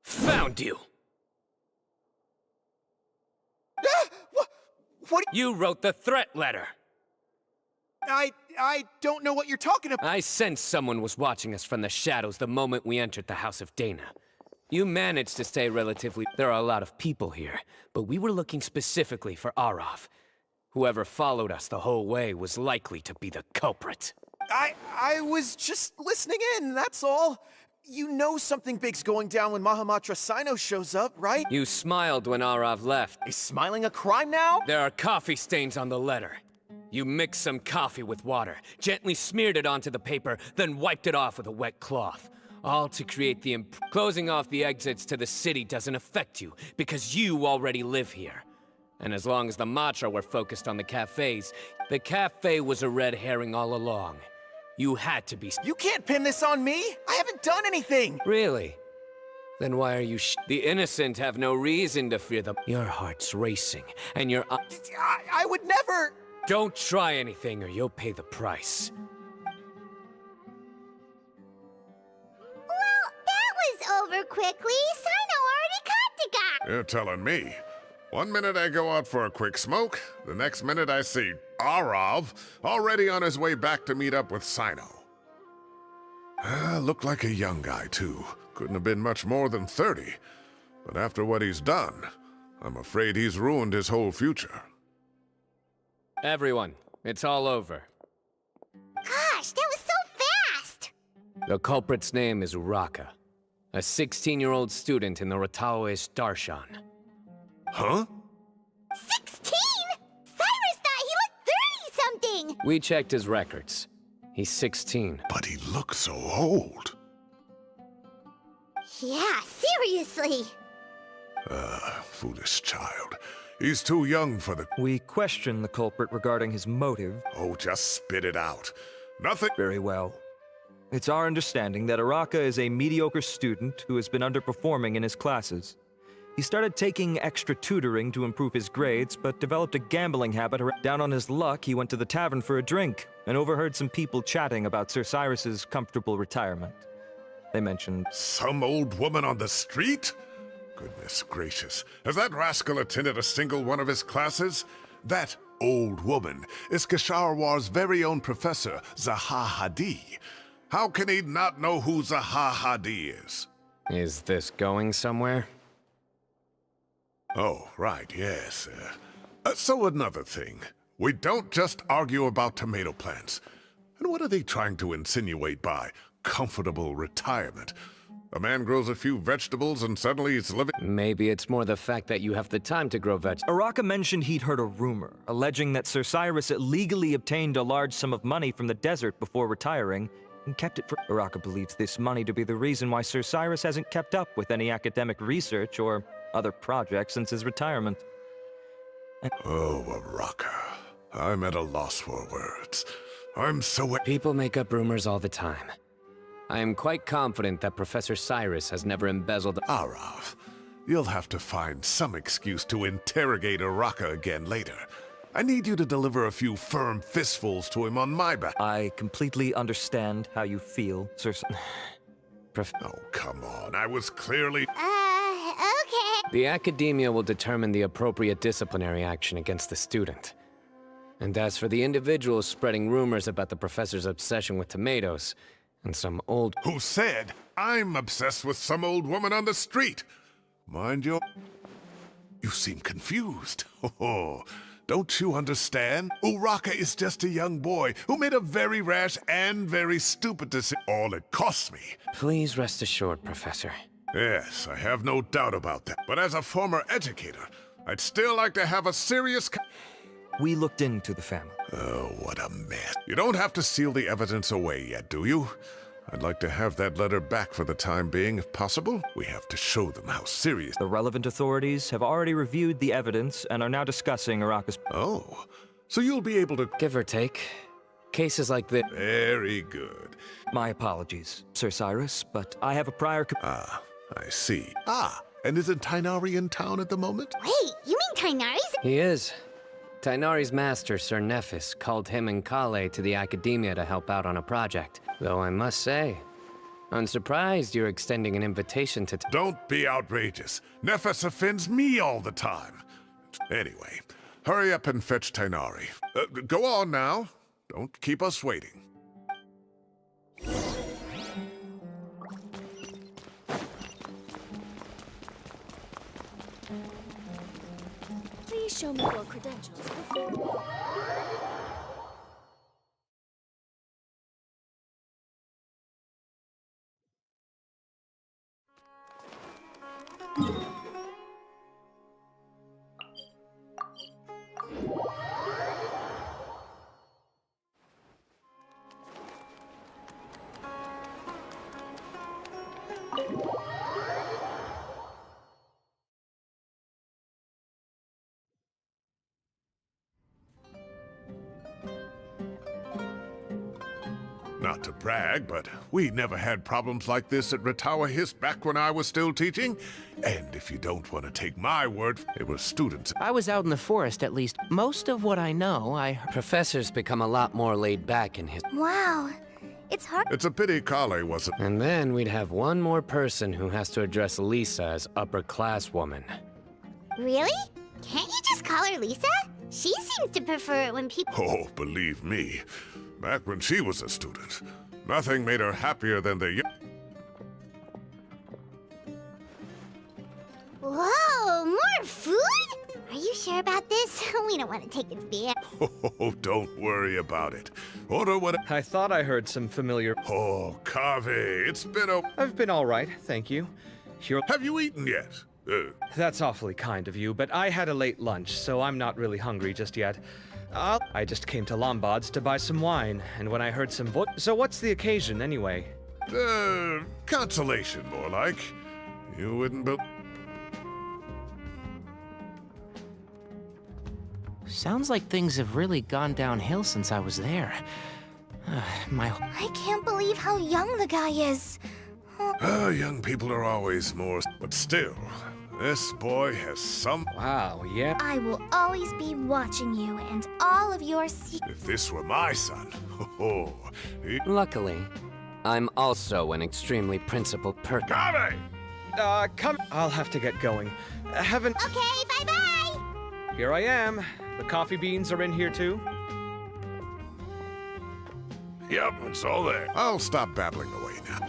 Found you!
What?
You wrote the threat letter!
I don't know what you're talking about.
I sensed someone was watching us from the shadows the moment we entered the House of Dana. You managed to stay relatively... There are a lot of people here, but we were looking specifically for Araf. Whoever followed us the whole way was likely to be the culprit.
I was just listening in, that's all. You know something big's going down when Mahamatra Sino shows up, right?
You smiled when Araf left.
Is smiling a crime now?
There are coffee stains on the letter. You mixed some coffee with water, gently smeared it onto the paper, then wiped it off with a wet cloth. All to create the Closing off the exits to the city doesn't affect you, because you already live here. And as long as the Matra were focused on the cafes, the cafe was a red herring all along. You had to be.
You can't pin this on me! I haven't done anything!
Really? Then why are you The innocent have no reason to fear them. Your heart's racing, and your
I would never...
Don't try anything or you'll pay the price.
Well, that was over quickly. Sino already caught the guy.
You're telling me. 1 minute I go out for a quick smoke, the next minute I see Arav already on his way back to meet up with Sino. Looked like a young guy, too. Couldn't have been much more than 30. But after what he's done, I'm afraid he's ruined his whole future.
Everyone, it's all over.
Gosh, that was so fast.
The culprit's name is Uraka, a 16-year-old student in the Rotaoe Darshan.
Huh?
16? Cyrus thought he looked 30-something.
We checked his records. He's 16.
But he looks so old.
Yeah, seriously.
Foolish child. He's too young for the...
We questioned the culprit regarding his motive.
Oh, just spit it out. Nothing...
Very well. It's our understanding that Araka is a mediocre student who has been underperforming in his classes. He started taking extra tutoring to improve his grades, but developed a gambling habit. Down on his luck, he went to the tavern for a drink, and overheard some people chatting about Sir Cyrus's comfortable retirement. They mentioned...
Some old woman on the street? Goodness gracious. Has that rascal attended a single one of his classes? That old woman is Kasharwar's very own professor, Zaha Hadi. How can he not know who Zaha Hadi is?
Is this going somewhere?
Oh, right, yes. So another thing. We don't just argue about tomato plants. And what are they trying to insinuate by comfortable retirement? A man grows a few vegetables and suddenly he's living...
Maybe it's more the fact that you have the time to grow vegetables.
Araka mentioned he'd heard a rumor, alleging that Sir Cyrus illegally obtained a large sum of money from the desert before retiring, and kept it for... Araka believes this money to be the reason why Sir Cyrus hasn't kept up with any academic research or other projects since his retirement.
Oh, Araka. I'm at a loss for words. I'm so...
People make up rumors all the time. I am quite confident that Professor Cyrus has never embezzled...
Arav, you'll have to find some excuse to interrogate Araka again later. I need you to deliver a few firm fistfuls to him on my back.
I completely understand how you feel, Sir...
Oh, come on. I was clearly...
Okay.
The academia will determine the appropriate disciplinary action against the student. And as for the individuals spreading rumors about the professor's obsession with tomatoes, and some old...
Who said I'm obsessed with some old woman on the street? Mind you... You seem confused. Oh, don't you understand? Uraka is just a young boy who made a very rash and very stupid decision. All it cost me.
Please rest assured, Professor.
Yes, I have no doubt about that. But as a former educator, I'd still like to have a serious...
We looked into the family.
Oh, what a mess. You don't have to seal the evidence away yet, do you? I'd like to have that letter back for the time being, if possible. We have to show them how serious...
The relevant authorities have already reviewed the evidence and are now discussing Araka's...
Oh, so you'll be able to...
Give or take. Cases like this...
Very good.
My apologies, Sir Cyrus, but I have a prior...
Ah, I see. Ah, and isn't Tainari in town at the moment?
Wait, you mean Tainari's?
He is. Tainari's master, Sir Nephis, called him and Kale to the academia to help out on a project. Though I must say, I'm surprised you're extending an invitation to...
Don't be outrageous. Nephis offends me all the time. Anyway, hurry up and fetch Tainari. Go on now. Don't keep us waiting.
Please show me your credentials before...
not to brag, but we never had problems like this at Ratawa Hist back when I was still teaching. And if you don't want to take my word, it was students.
I was out in the forest at least. Most of what I know,
Professor's become a lot more laid back in his...
Wow. It's hard.
It's a pity Kale wasn't.
And then we'd have one more person who has to address Lisa as upper-class woman.
Really? Can't you just call her Lisa? She seems to prefer it when people...
Oh, believe me, back when she was a student, nothing made her happier than the...
Whoa, more food? Are you sure about this? We don't want to take its beer.
Oh, don't worry about it. Order what...
I thought I heard some familiar...
Oh, Kave, it's been a...
I've been all right, thank you.
Have you eaten yet?
That's awfully kind of you, but I had a late lunch, so I'm not really hungry just yet. I just came to Lombard's to buy some wine, and when I heard some So what's the occasion, anyway?
Consolation, more like. You wouldn't be...
sounds like things have really gone downhill since I was there.
I can't believe how young the guy is.
Young people are always more... But still, this boy has some...
Wow, yeah.
I will always be watching you and all of your secrets.
If this were my son,
Luckily, I'm also an extremely principled person.
Kave!
Come... I'll have to get going. Haven't...
Okay, bye-bye!
Here I am. The coffee beans are in here, too?
Yep, it's all there. I'll stop babbling away now.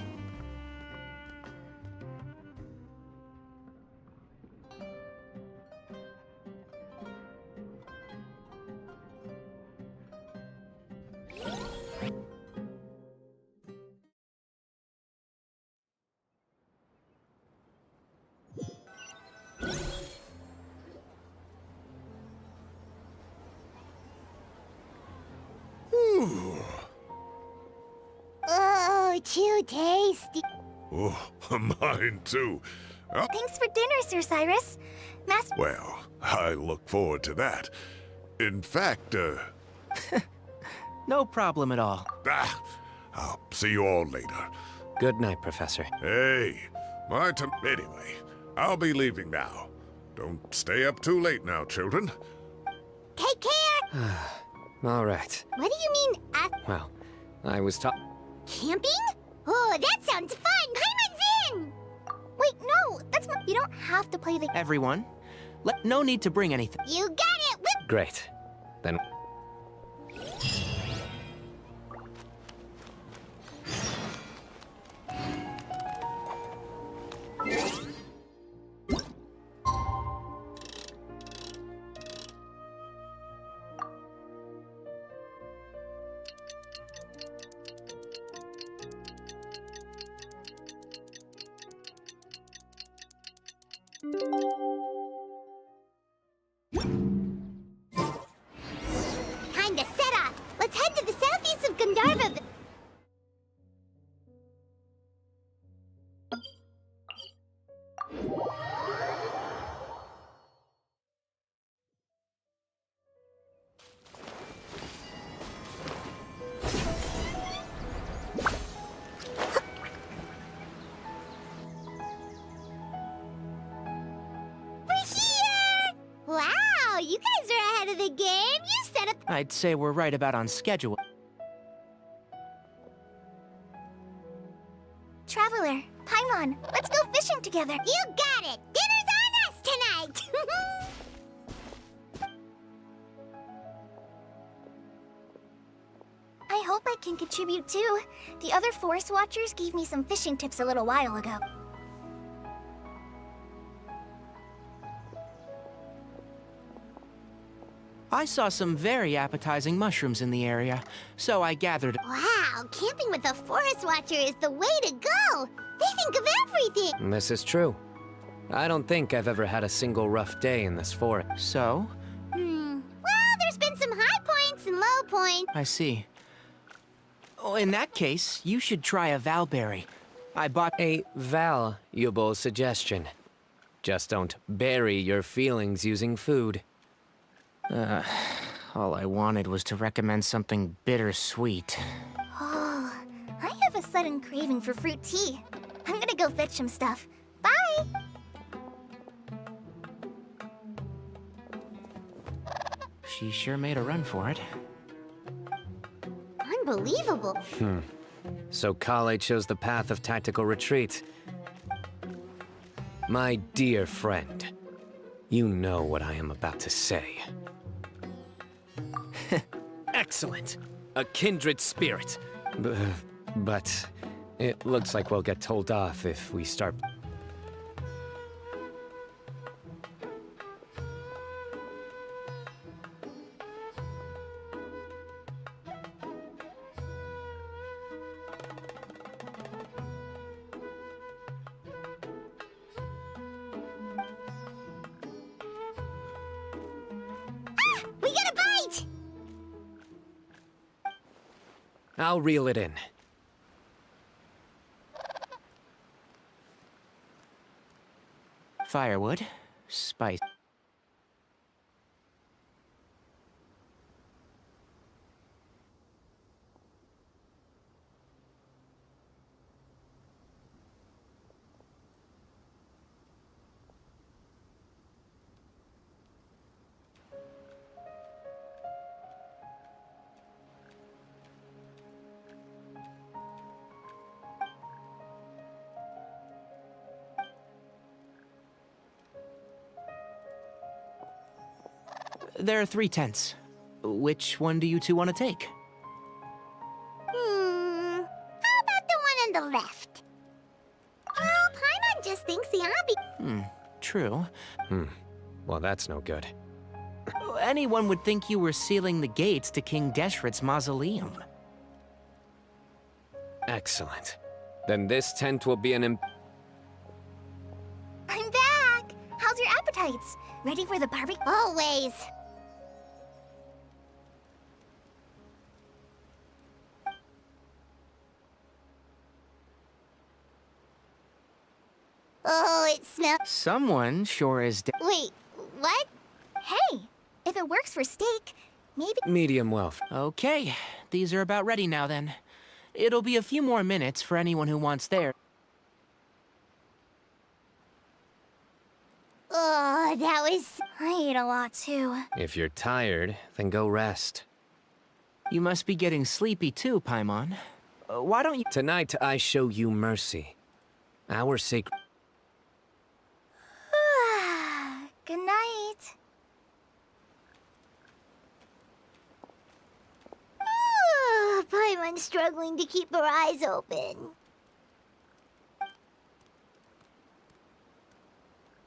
Oh, too tasty.
Oh, mine too. Oh,
Thanks for dinner, Sir Cyrus. Master...
well, I look forward to that. In fact,
No problem at all.
I'll see you all later.
Good night, Professor.
Hey, my time. Anyway, I'll be leaving now. Don't stay up too late now, children.
Take care!
All right.
What do you mean,
Well, I was
camping? Oh, that sounds fun! Paimon's in!
Wait, no, that's not... You don't have to play the...
Everyone, no need to bring anything.
You got it! Whip!
Great. Then...
Time to set off! Let's head to the southeast of Gandharva. Wow, you guys are ahead of the game. You set up...
I'd say we're right about on schedule.
Traveler, Paimon, let's go fishing together.
You got it! Dinner's on us tonight!
I hope I can contribute too. The other Forest Watchers gave me some fishing tips a little while ago.
I saw some very appetizing mushrooms in the area, so I gathered...
Wow, camping with a Forest Watcher is the way to go! They think of everything!
This is true. I don't think I've ever had a single rough day in this forest.
So?
Well, there's been some high points and low points.
I see. Oh, in that case, you should try a valberry. I bought...
A valuable suggestion. Just don't bury your feelings using food.
All I wanted was to recommend something bittersweet.
Oh, sudden craving for fruit tea. I'm gonna go fetch some stuff. Bye!
She sure made a run for it.
Unbelievable.
So Kale chose the path of tactical retreat. My dear friend, you know what I am about to say.
Excellent.
A kindred spirit. But it looks like we'll get told off if we start...
We got a bite!
I'll reel it in.
Firewood, spice. There are 3 tents. Which one do you two want to take?
How about the one on the left? Oh, Paimon just thinks the obby.
True.
Well, that's no good.
Anyone would think you were sealing the gates to King Deshret's mausoleum.
Excellent. Then this tent will be an
I'm back! How's your appetites? Ready for the barbecue?
Always. Oh, it smells.
Someone sure is
Wait, what?
Hey, if it works for steak, maybe...
medium well.
Okay, these are about ready now then. It'll be a few more minutes for anyone who wants theirs.
Oh, that was...
I ate a lot too.
If you're tired, then go rest.
You must be getting sleepy too, Paimon. Why don't you...
Tonight I show you mercy. Our sacred...
Good night.
Paimon's struggling to keep her eyes open.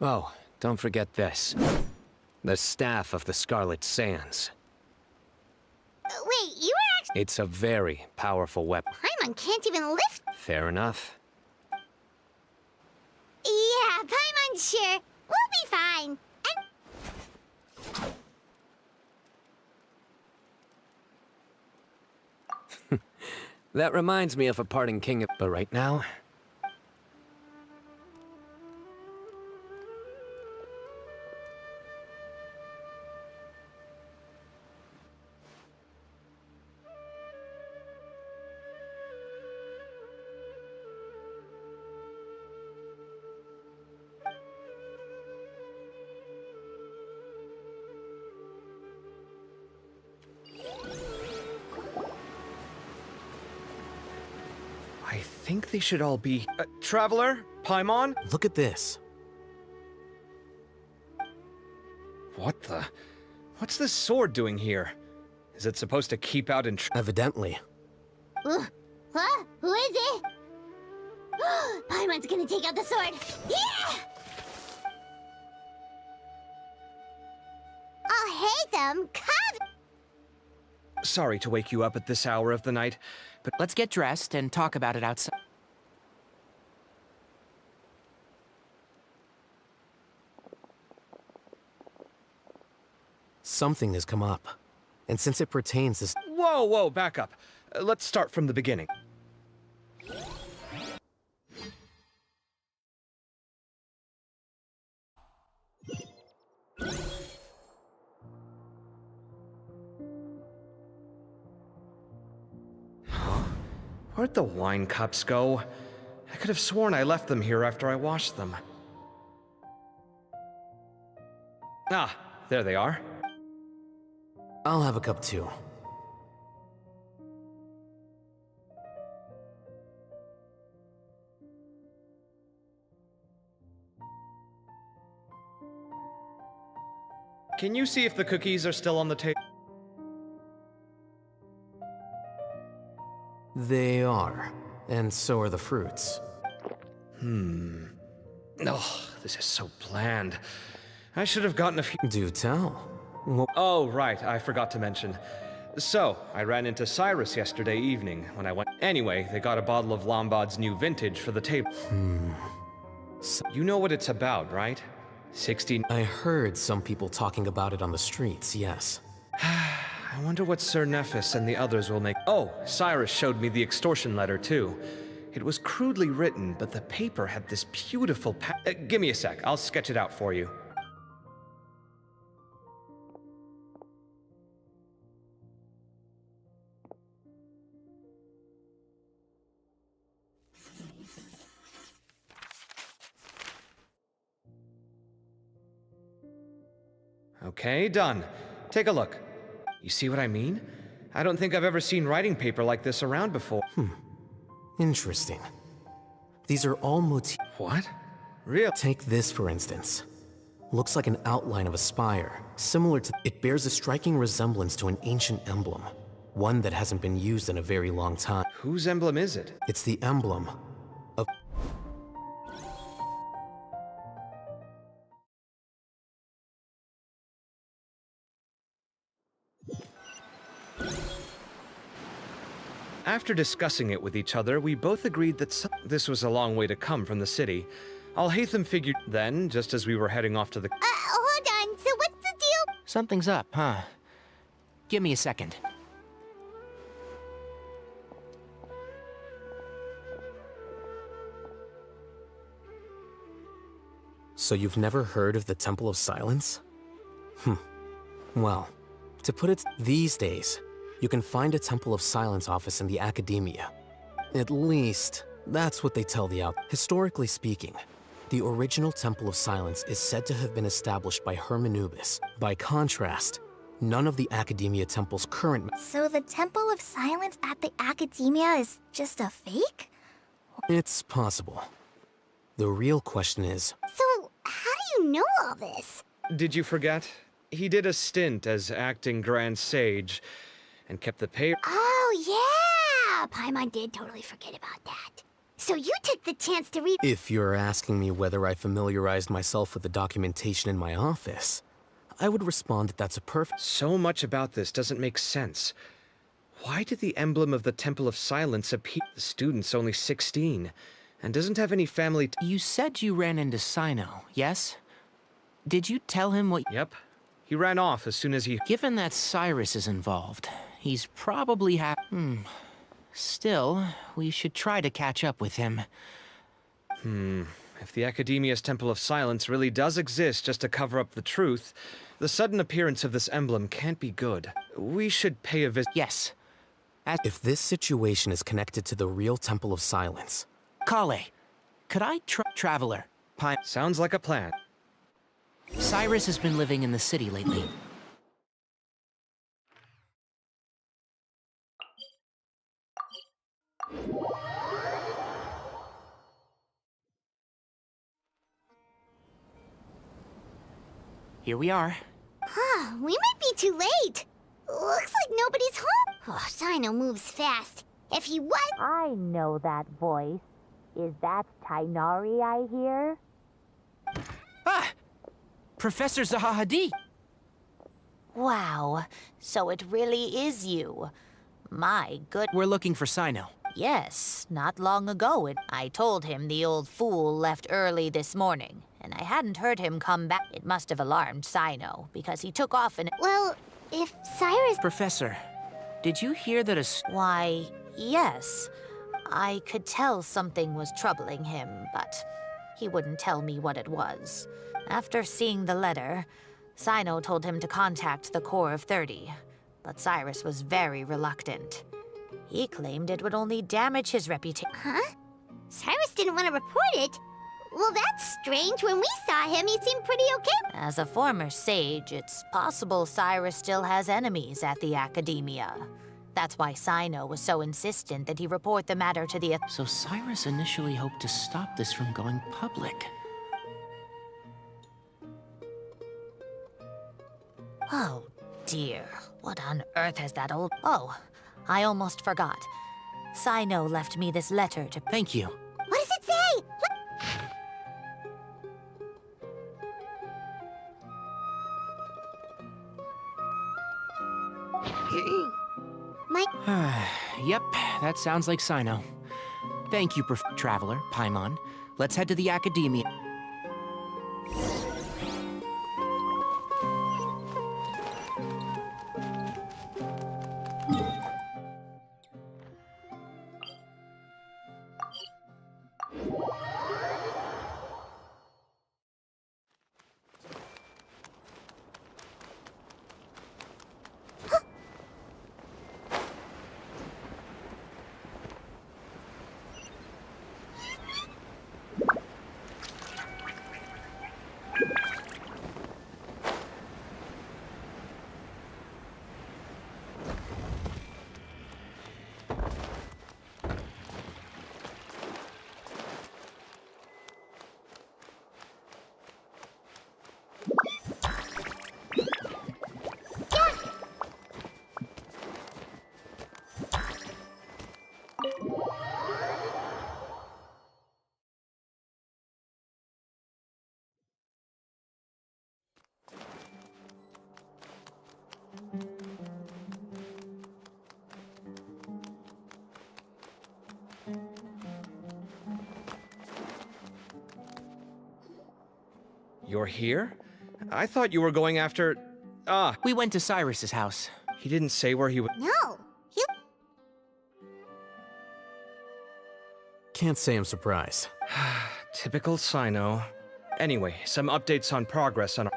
Oh, don't forget this. The Staff of the Scarlet Sands.
Wait, you were actually...
It's a very powerful weapon.
Paimon can't even lift...
Fair enough.
Yeah, Paimon, sure. We'll be fine.
That reminds me of a parting king, but right now...
I think they should all be... Traveler? Paimon?
Look at this.
What the... What's this sword doing here? Is it supposed to keep out in...
Evidently.
Huh? Who is it? Paimon's gonna take out the sword. Yeah! I'll hate them. Come!
Sorry to wake you up at this hour of the night, but
Let's get dressed and talk about it outside.
Something has come up. And since it pertains to...
Whoa, back up. Let's start from the beginning.
Where'd the wine cups go? I could have sworn I left them here after I washed them. Ah, there they are.
I'll have a cup too.
Can you see if the cookies are still on the table?
They are. And so are the fruits.
Oh, this is so bland. I should have gotten a few.
Do tell.
Oh, right, I forgot to mention. So, I ran into Cyrus yesterday evening when I went. Anyway, they got a bottle of Lombard's new vintage for the table. You know what it's about, right? 16.
I heard some people talking about it on the streets, yes.
I wonder what Sir Nephis and the others will make. Oh, Cyrus showed me the extortion letter, too. It was crudely written, but the paper had this beautiful give me a sec, I'll sketch it out for you. Okay, done. Take a look. You see what I mean? I don't think I've ever seen writing paper like this around before.
Interesting. These are all motifs.
What? Real?
Take this, for instance. Looks like an outline of a spire, similar to... It bears a striking resemblance to an ancient emblem, one that hasn't been used in a very long time.
Whose emblem is it?
It's the emblem of...
After discussing it with each other, we both agreed that this was a long way to come from the city. Alhaitham figured then, just as we were heading off to the...
Hold on, so what's the deal?
Something's up, huh? Give me a second.
So you've never heard of the Temple of Silence? Well, to put it these days, you can find a Temple of Silence office in the academia. At least, that's what they tell the out. Historically speaking, the original Temple of Silence is said to have been established by Hermanubis. By contrast, none of the academia temple's current...
So the Temple of Silence at the Academia is just a fake?
It's possible. The real question is...
So, how do you know all this?
Did you forget? He did a stint as acting Grand Sage, and kept the pay...
Oh, yeah! Paimon did totally forget about that. So you took the chance to read...
If you're asking me whether I familiarized myself with the documentation in my office, I would respond that that's a perfect...
So much about this doesn't make sense. Why did the emblem of the Temple of Silence appear? The student's only 16, and doesn't have any family...
You said you ran into Sino, yes? Did you tell him what...
Yep. He ran off as soon as he...
Given that Cyrus is involved, he's probably Still, we should try to catch up with him.
If the Academia's Temple of Silence really does exist just to cover up the truth, the sudden appearance of this emblem can't be good. We should pay a visit.
Yes.
If this situation is connected to the real Temple of Silence...
Kale, could I Traveler?
Sounds like a plan.
Cyrus has been living in the city lately. Here we are.
We might be too late. Looks like nobody's home. Oh, Sino moves fast. If he was...
I know that voice. Is that Tainari I hear?
Ah! Professor Zahahadi!
Wow, so it really is you. My good...
We're looking for Sino.
Yes, not long ago I told him the old fool left early this morning, and I hadn't heard him come back. It must have alarmed Sino, because he took off and...
Well, if Cyrus...
Professor, did you hear that
Why, yes. I could tell something was troubling him, but he wouldn't tell me what it was. After seeing the letter, Sino told him to contact the Corps of 30, but Cyrus was very reluctant. He claimed it would only damage his reputation.
Huh? Cyrus didn't want to report it? Well, that's strange. When we saw him, he seemed pretty okay.
As a former sage, it's possible Cyrus still has enemies at the Academia. That's why Cyno was so insistent that he report the matter to the...
So Cyrus initially hoped to stop this from going public.
Oh, dear. What on earth has that old... Oh, I almost forgot. Cyno left me this letter to...
Thank you.
What does it say?
Yep, that sounds like Cyno. Thank you, Traveler, Paimon. Let's head to the Academia.
You're here? I thought you were going after... Ah,
We went to Cyrus's house.
he didn't say where he was...
No. He...
Can't say I'm surprised.
Typical Cyno. Anyway, some updates on progress on...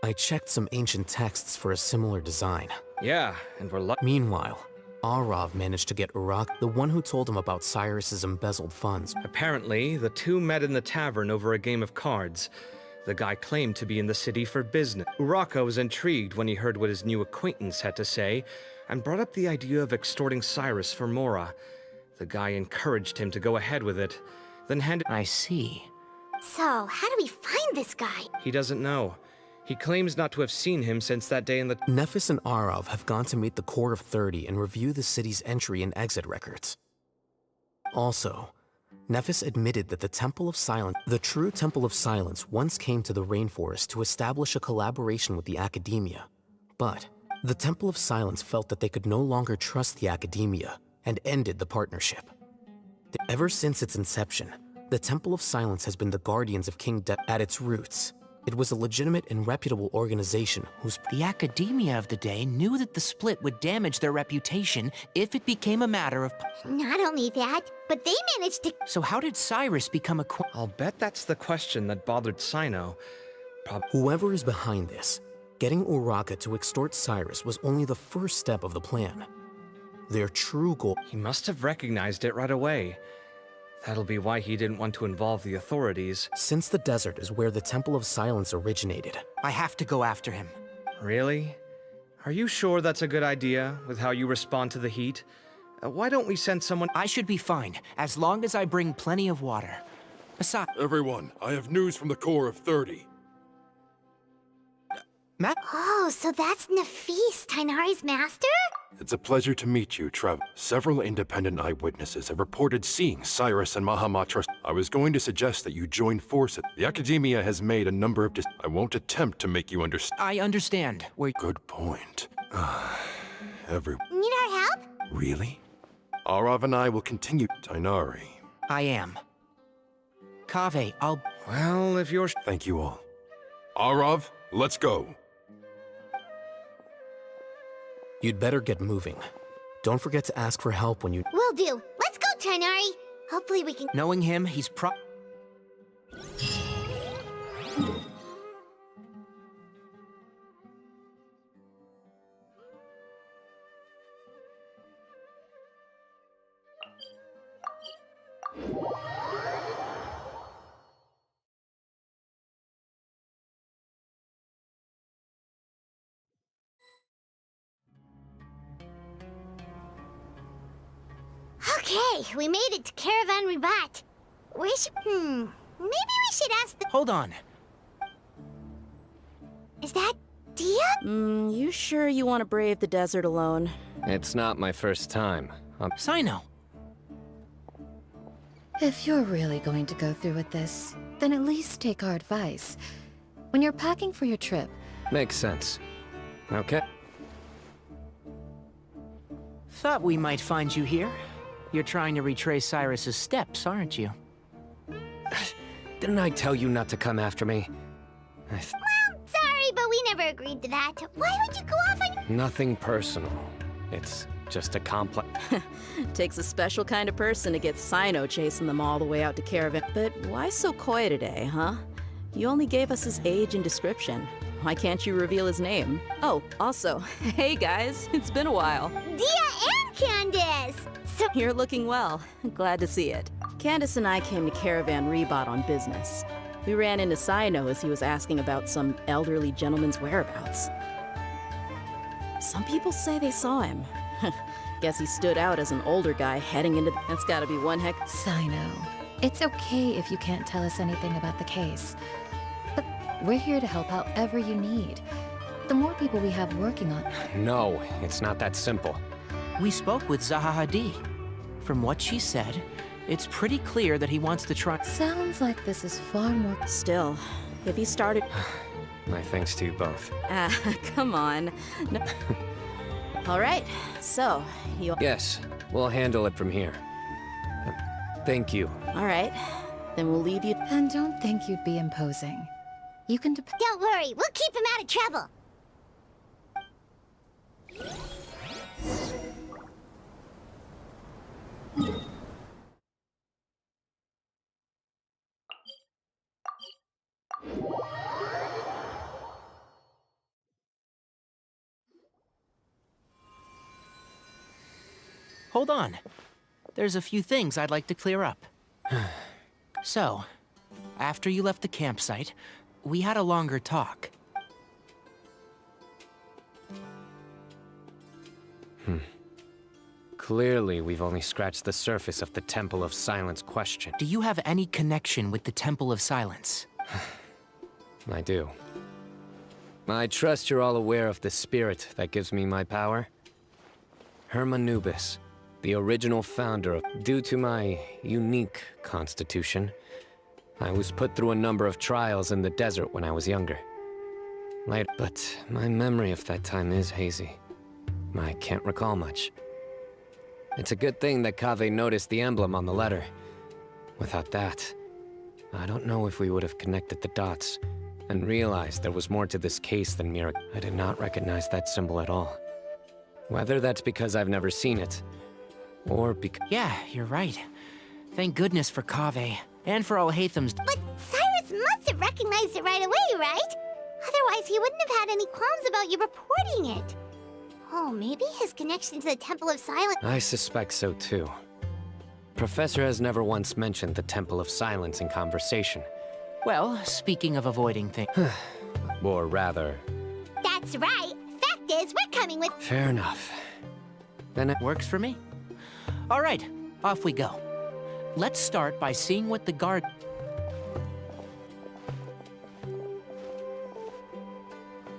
I checked some ancient texts for a similar design.
Yeah, and we're
Meanwhile, Arav managed to get Urak, the one who told him about Cyrus's embezzled funds.
Apparently, the two met in the tavern over a game of cards. The guy claimed to be in the city for business. Uraka was intrigued when he heard what his new acquaintance had to say, and brought up the idea of extorting Cyrus for Mora. The guy encouraged him to go ahead with it, then handed...
I see.
So, how do we find this guy?
He doesn't know. He claims not to have seen him since that day in the...
Nephis and Arav have gone to meet the Core of 30 and review the city's entry and exit records. Also, Nephis admitted that the Temple of Silence, the true Temple of Silence, once came to the Rainforest to establish a collaboration with the Academia. But the Temple of Silence felt that they could no longer trust the Academia and ended the partnership. Ever since its inception, the Temple of Silence has been the guardians of King De at its roots. It was a legitimate and reputable organization whose...
The Academia of the day knew that the split would damage their reputation if it became a matter of...
Not only that, but they managed to...
So how did Cyrus become a...
I'll bet that's the question that bothered Cyno.
Whoever is behind this, getting Uraka to extort Cyrus was only the first step of the plan. Their true goal...
He must have recognized it right away. That'll be why he didn't want to involve the authorities.
Since the desert is where the Temple of Silence originated.
I have to go after him.
Really? Are you sure that's a good idea, with how you respond to the heat? Why don't we send someone...
I should be fine, as long as I bring plenty of water. Besides...
Everyone, I have news from the Core of 30.
Matt?
Oh, so that's Nafis, Tainari's master?
It's a pleasure to meet you, Trev. Several independent eyewitnesses have reported seeing Cyrus and Mahamatra. I was going to suggest that you join forces. The Academia has made a number of I won't attempt to make you understand.
I understand.
Good point. Every...
Need our help?
Really? Arav and I will continue. Tainari.
I am. Kaveh, I'll...
Well, if you're...
Thank you all. Arav, let's go.
You'd better get moving. Don't forget to ask for help when you...
Will do. Let's go, Tainari. Hopefully we can...
Knowing him, he's
Okay, we made it to Caravan Ribat. Maybe we should ask the—
Hold on.
Is that Dia?
You sure you want to brave the desert alone?
It's not my first time.
Sino.
If you're really going to go through with this, then at least take our advice. When you're packing for your trip...
Makes sense. Okay.
Thought we might find you here. You're trying to retrace Cyrus's steps, aren't you?
Didn't I tell you not to come after me?
Well, sorry, but we never agreed to that. Why would you go off on—
Nothing personal. It's just a complex...
Takes a special kind of person to get Sino chasing them all the way out to Caravan. But why so coy today, huh? You only gave us his age and description. Why can't you reveal his name? Oh, also, hey guys, it's been a while.
Dia and Candace! So
you're looking well. Glad to see it. Candace and I came to Caravan Ribat on business. We ran into Sino as he was asking about some elderly gentleman's whereabouts. Some people say they saw him. Guess he stood out as an older guy heading into— That's gotta be one heck—
Sino, it's okay if you can't tell us anything about the case. But we're here to help however you need. The more people we have working on—
No, it's not that simple.
We spoke with Zaha Hadid. From what she said, it's pretty clear that he wants to try—
Sounds like this is far more—
Still, if he started—
My thanks to you both.
Come on. No. All right, so, you—
Yes, we'll handle it from here. Thank you.
All right, then we'll leave you—
And don't think you'd be imposing. You can
don't worry, we'll keep him out of trouble.
Hold on. There's a few things I'd like to clear up. So, after you left the campsite, we had a longer talk.
Clearly, we've only scratched the surface of the Temple of Silence question.
Do you have any connection with the Temple of Silence?
I do. I trust you're all aware of the spirit that gives me my power. Hermanubis, the original founder of— Due to my unique constitution, I was put through a number of trials in the desert when I was younger. But my memory of that time is hazy. I can't recall much. It's a good thing that Kaveh noticed the emblem on the letter. Without that, I don't know if we would have connected the dots and realized there was more to this case than mere— I did not recognize that symbol at all. Whether that's because I've never seen it, or because—
Yeah, you're right. Thank goodness for Kaveh, and for Al-Haytham's—
But Cyrus must have recognized it right away, right? Otherwise, he wouldn't have had any qualms about you reporting it. Oh, maybe his connection to the Temple of Silence—
I suspect so too. Professor has never once mentioned the Temple of Silence in conversation.
Well, speaking of avoiding things—
Or rather—
That's right. Fact is, we're coming with—
Fair enough. Then it
works for me. All right, off we go. Let's start by seeing what the guard—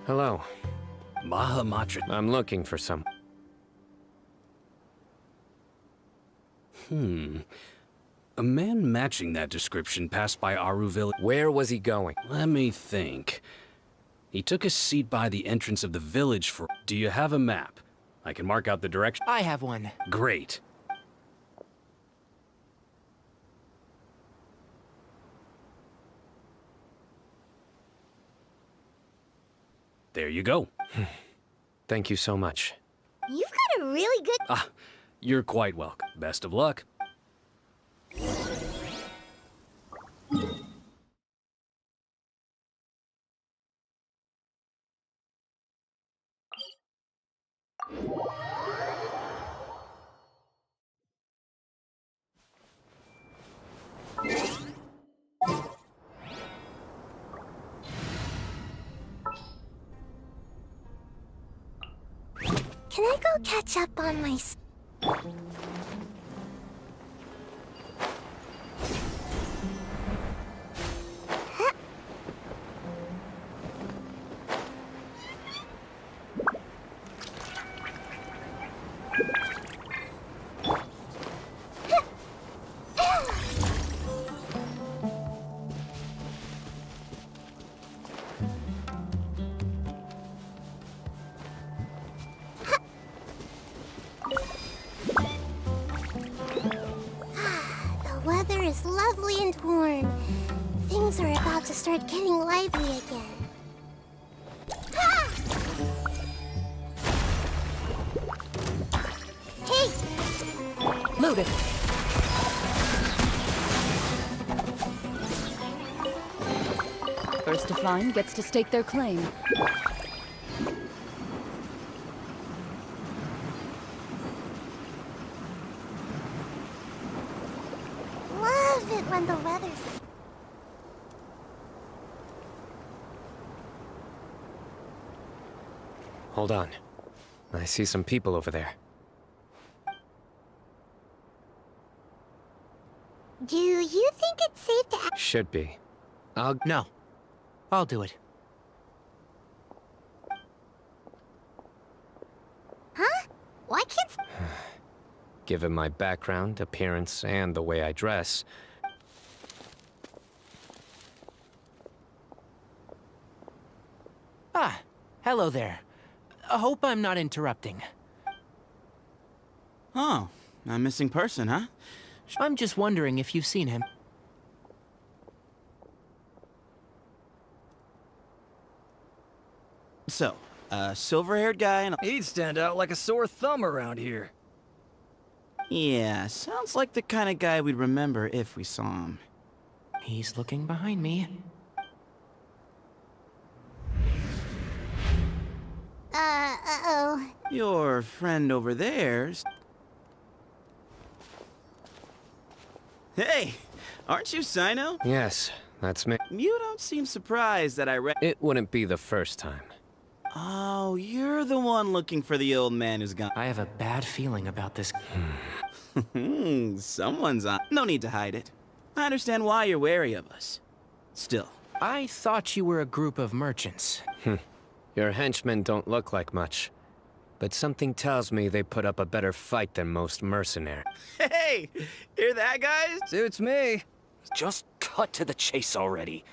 Hello.
Mahamatra.
I'm looking for some—
A man matching that description passed by Aru village.
Where was he going?
Let me think. He took a seat by the entrance of the village for— Do you have a map? I can mark out the direction.
I have one.
Great. There you go.
Thank you so much.
You've got a really good—
Ah, you're quite welcome. Best of luck.
Can I go catch up on my—
is lovely and warm. Things are about to start getting lively again. Ah! Hey!
Looted.
First to find gets to stake their claim.
Love it when the weather's...
Hold on. I see some people over there.
Do you think it's safe to...
Should be.
No. I'll do it.
Huh? Why can't...
Given my background, appearance, and the way I dress...
Ah, hello there. I hope I'm not interrupting.
Oh, a missing person, huh?
I'm just wondering if you've seen him.
So, a silver-haired guy and...
He'd stand out like a sore thumb around here.
Yeah, sounds like the kind of guy we'd remember if we saw him.
He's looking behind me.
Uh-oh.
Your friend over there's... Hey, aren't you Sino?
Yes, that's me.
You don't seem surprised that I read...
It wouldn't be the first time.
Oh, you're the one looking for the old man who's gone.
I have a bad feeling about this.
Someone's on. No need to hide it. I understand why you're wary of us. Still.
I thought you were a group of merchants.
Your henchmen don't look like much. But something tells me they put up a better fight than most mercenaries.
Hey! Hear that, guys?
Suits me.
Just cut to the chase already.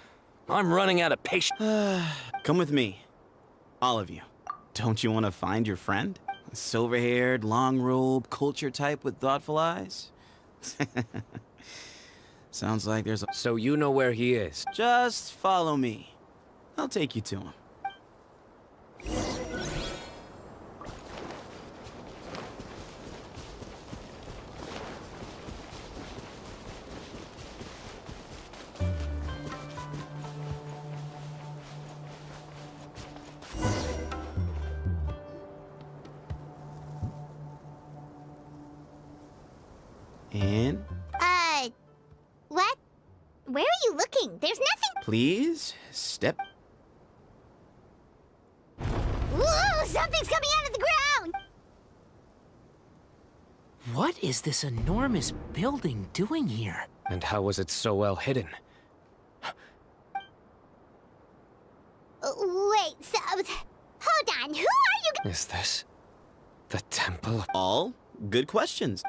I'm running out of patience.
Come with me. All of you. Don't you want to find your friend? A silver-haired, long-robed, culture type with thoughtful eyes? Sounds like there's a...
So you know where he is?
Just follow me. I'll take you to him. In.
What? Where are you looking? There's nothing...
Please, step...
Whoa! Something's coming out of the ground!
What is this enormous building doing here?
And how was it so well hidden?
Wait, so... Hold on, who are you...
Is this... the temple?
All good questions.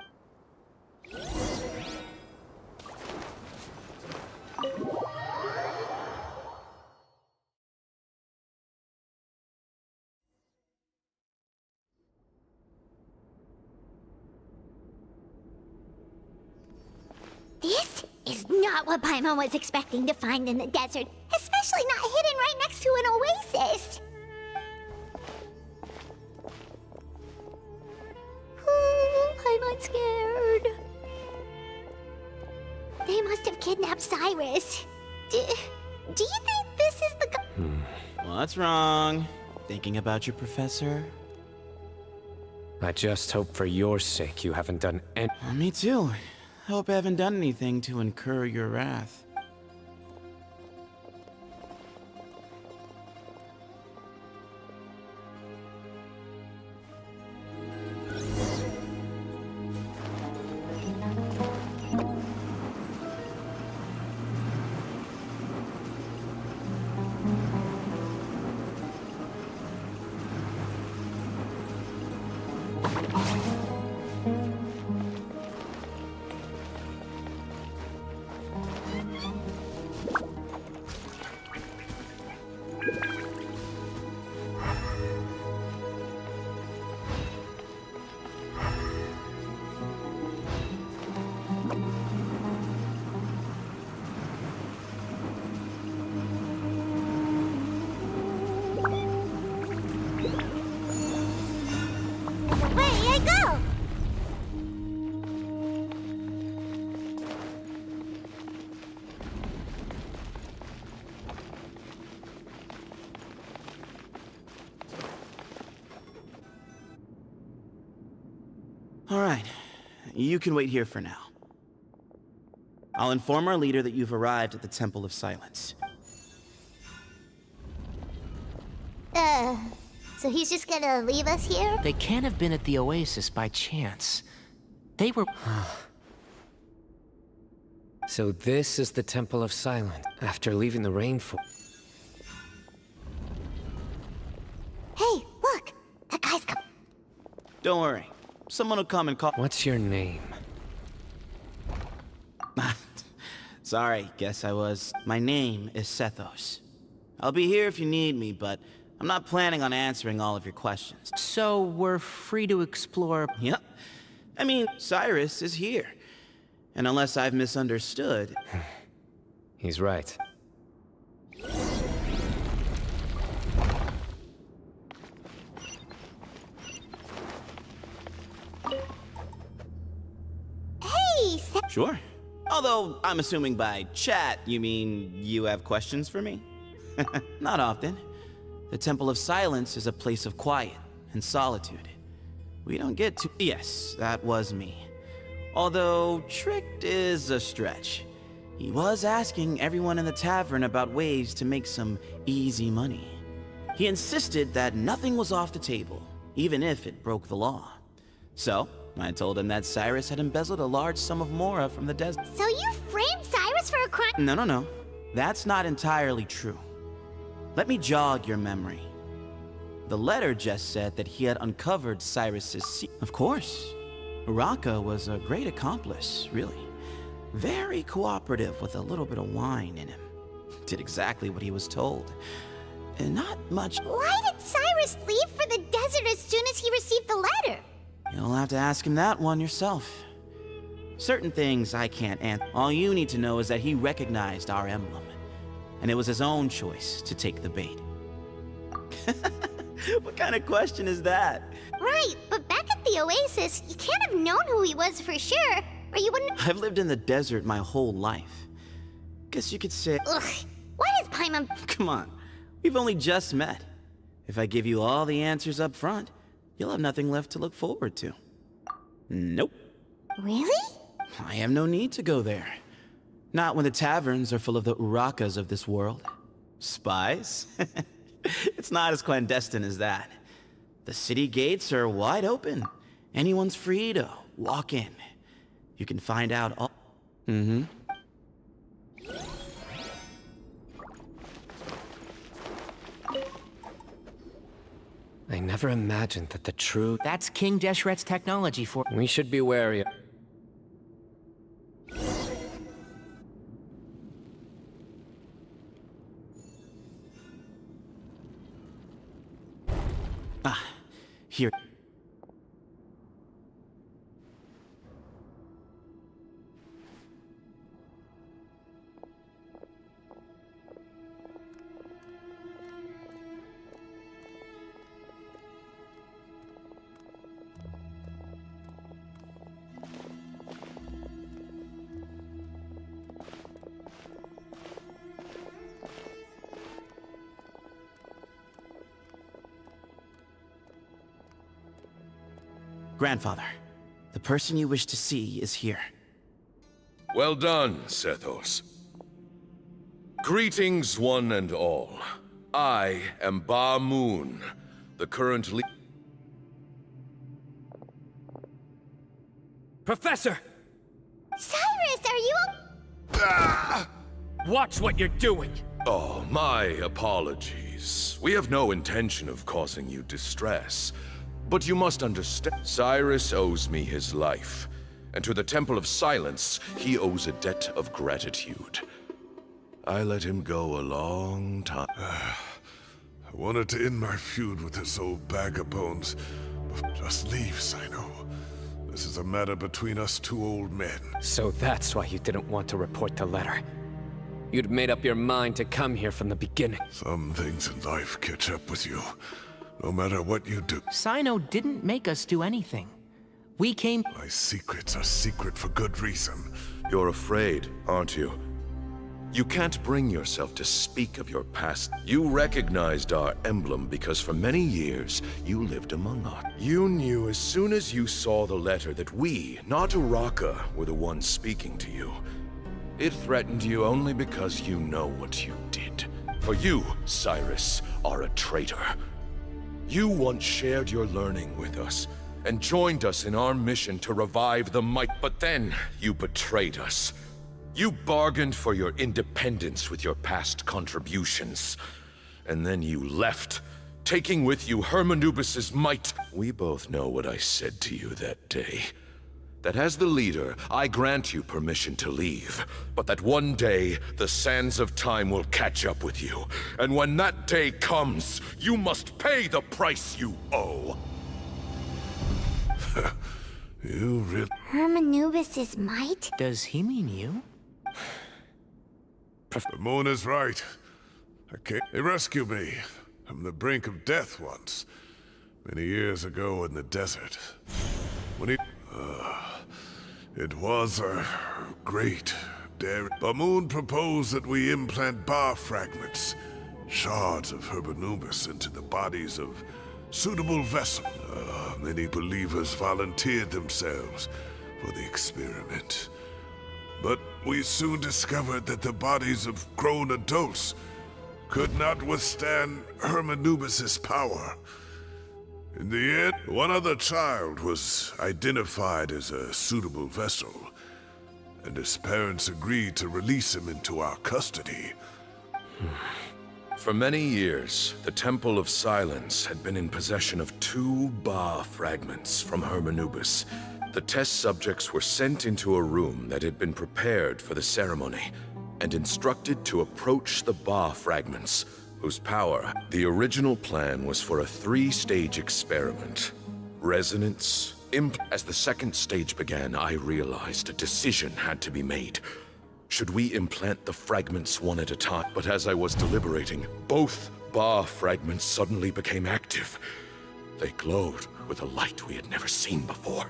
This is not what Paimon was expecting to find in the desert, especially not hidden right next to an oasis. Oh, Paimon's scared. They must have kidnapped Cyrus. Do you think this is the guy?
What's wrong? Thinking about your professor?
I just hope for your sake you haven't done any...
Me too. Hope I haven't done anything to incur your wrath.
I go!
All right, you can wait here for now. I'll inform our leader that you've arrived at the Temple of Silence.
So he's just gonna leave us here?
They can't have been at the Oasis by chance. They were...
So this is the Temple of Silence. After leaving the rainforest.
Hey, look! That guy's coming.
Don't worry. Someone will come and call.
What's your name?
Sorry, guess I was. My name is Sethos. I'll be here if you need me, but I'm not planning on answering all of your questions.
So we're free to explore...
Yep. I mean, Cyrus is here. And unless I've misunderstood...
He's right.
Hey,
Sure. Although, I'm assuming by chat, you mean you have questions for me? Not often. The Temple of Silence is a place of quiet and solitude. We don't get to... Yes, that was me. Although, tricked is a stretch. He was asking everyone in the tavern about ways to make some easy money. He insisted that nothing was off the table, even if it broke the law. So, I told him that Cyrus had embezzled a large sum of mora from the desert.
So you framed Cyrus for a crime?
No. That's not entirely true. Let me jog your memory. The letter just said that he had uncovered Cyrus's secret. Of course. Uraka was a great accomplice, really. Very cooperative with a little bit of wine in him. Did exactly what he was told. And not much...
Why did Cyrus leave for the desert as soon as he received the letter?
You'll have to ask him that one yourself. Certain things I can't answer. All you need to know is that he recognized our emblem. And it was his own choice to take the bait. What kind of question is that?
Right, but back at the Oasis, you can't have known who he was for sure, or you wouldn't...
I've lived in the desert my whole life. Guess you could say...
Ugh, what is Paimon...
Come on, we've only just met. If I give you all the answers up front, you'll have nothing left to look forward to. Nope.
Really?
I have no need to go there. Not when the taverns are full of the Urakas of this world. Spies? It's not as clandestine as that. The city gates are wide open. Anyone's free to walk in. You can find out all... Mm-hmm.
I never imagined that the true...
That's King Deshret's technology for...
We should be wary of...
Here. Grandfather, the person you wish to see is here.
Well done, Sethos. Greetings, one and all. I am Ba Moon, the current leader.
Professor!
Cyrus, are you...
Watch what you're doing!
Oh, my apologies. We have no intention of causing you distress. But you must understand, Cyrus owes me his life. And to the Temple of Silence, he owes a debt of gratitude. I let him go a long time.
I wanted to end my feud with this old bag of bones. Just leave, Sino. This is a matter between us two old men.
So that's why you didn't want to report the letter. You'd made up your mind to come here from the beginning.
Some things in life catch up with you, no matter what you do.
Sino didn't make us do anything. We came...
My secrets are secret for good reason.
You're afraid, aren't you? You can't bring yourself to speak of your past. You recognized our emblem because for many years, you lived among us. You knew as soon as you saw the letter that we, not Uraka, were the ones speaking to you. It threatened you only because you know what you did. For you, Cyrus, are a traitor. You once shared your learning with us, and joined us in our mission to revive the might, but then you betrayed us. You bargained for your independence with your past contributions, and then you left, taking with you Hermanubis's might. We both know what I said to you that day. That as the leader, I grant you permission to leave, but that one day, the sands of time will catch up with you, and when that day comes, you must pay the price you owe.
You really...
Hermanubis's might?
Does he mean you?
The moon is right. He rescued me from the brink of death once, many years ago in the desert. When he... it was a great daring. The moon proposed that we implant bar fragments, shards of Hermanubis, into the bodies of suitable vessels. Many believers volunteered themselves for the experiment. But we soon discovered that the bodies of grown adults could not withstand Hermanubis's power. In the end, one other child was identified as a suitable vessel, and his parents agreed to release him into our custody.
For many years, the Temple of Silence had been in possession of 2 Ba fragments from Hermanubis. The test subjects were sent into a room that had been prepared for the ceremony, and instructed to approach the Ba fragments, whose power... The original plan was for a 3-stage experiment. Resonance, As the second stage began, I realized a decision had to be made. Should we implant the fragments one at a time? But as I was deliberating, both Ba fragments suddenly became active. They glowed with a light we had never seen before.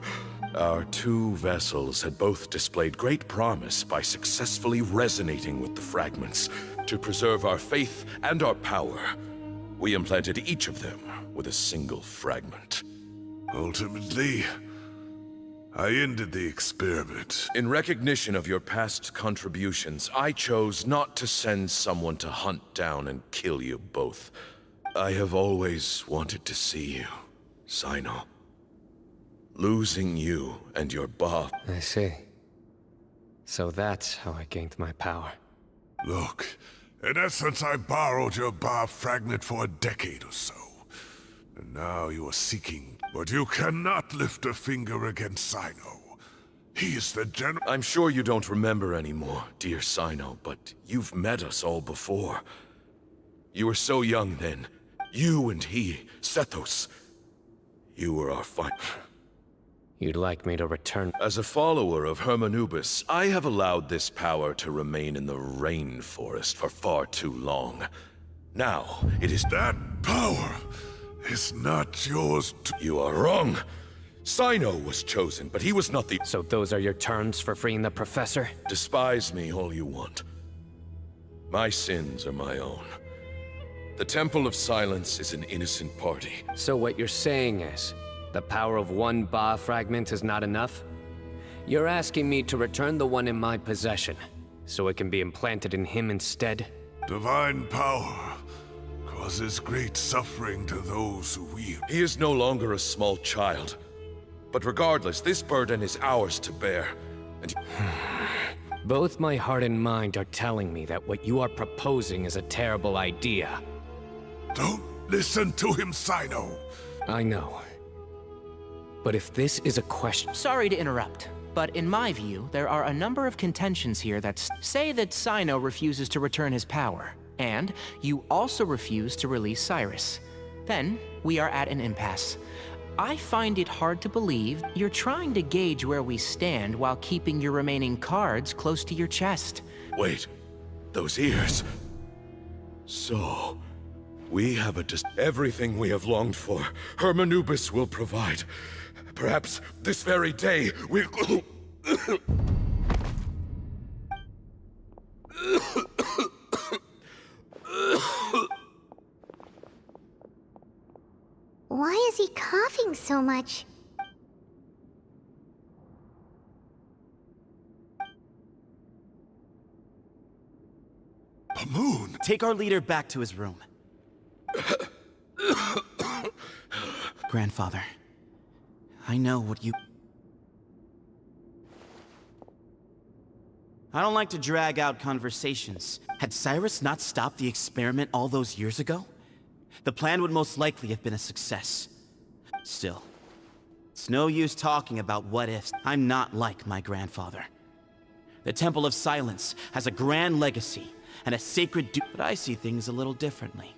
Our 2 vessels had both displayed great promise by successfully resonating with the fragments. To preserve our faith and our power, we implanted each of them with a single fragment.
Ultimately, I ended the experiment.
In recognition of your past contributions, I chose not to send someone to hunt down and kill you both. I have always wanted to see you, Cyno. Losing you and your Ba...
I see. So that's how I gained my power.
Look, in essence, I borrowed your Ba fragment for a decade or so. And now you are seeking... But you cannot lift a finger against Cyno. He is the general...
I'm sure you don't remember anymore, dear Cyno, but you've met us all before. You were so young then. You and he, Sethos. You were our fight.
You'd like me to return?
As a follower of Hermanubis, I have allowed this power to remain in the rainforest for far too long. Now, it is...
That power is not yours to...
You are wrong. Cyno was chosen, but he was not the...
So those are your terms for freeing the professor?
Despise me all you want. My sins are my own. The Temple of Silence is an innocent party.
So what you're saying is, the power of 1 Ba fragment is not enough? You're asking me to return the one in my possession, so it can be implanted in him instead?
Divine power causes great suffering to those who wield.
He is no longer a small child. But regardless, this burden is ours to bear, and...
Both my heart and mind are telling me that what you are proposing is a terrible idea.
Don't listen to him, Cyno.
I know. But if this is a question...
Sorry to interrupt, but in my view, there are a number of contentions here that say that Cyno refuses to return his power, and you also refuse to release Cyrus. Then, we are at an impasse. I find it hard to believe you're trying to gauge where we stand while keeping your remaining cards close to your chest.
Wait, those ears... So... We have everything we have longed for. Hermanubis will provide. Perhaps this very day we'll...
Why is he coughing so much?
Moon! Take our leader back to his room. Grandfather, I know what you... I don't like to drag out conversations. Had Cyrus not stopped the experiment all those years ago, the plan would most likely have been a success. Still, it's no use talking about what ifs. I'm not like my grandfather. The Temple of Silence has a grand legacy and a sacred but I see things a little differently.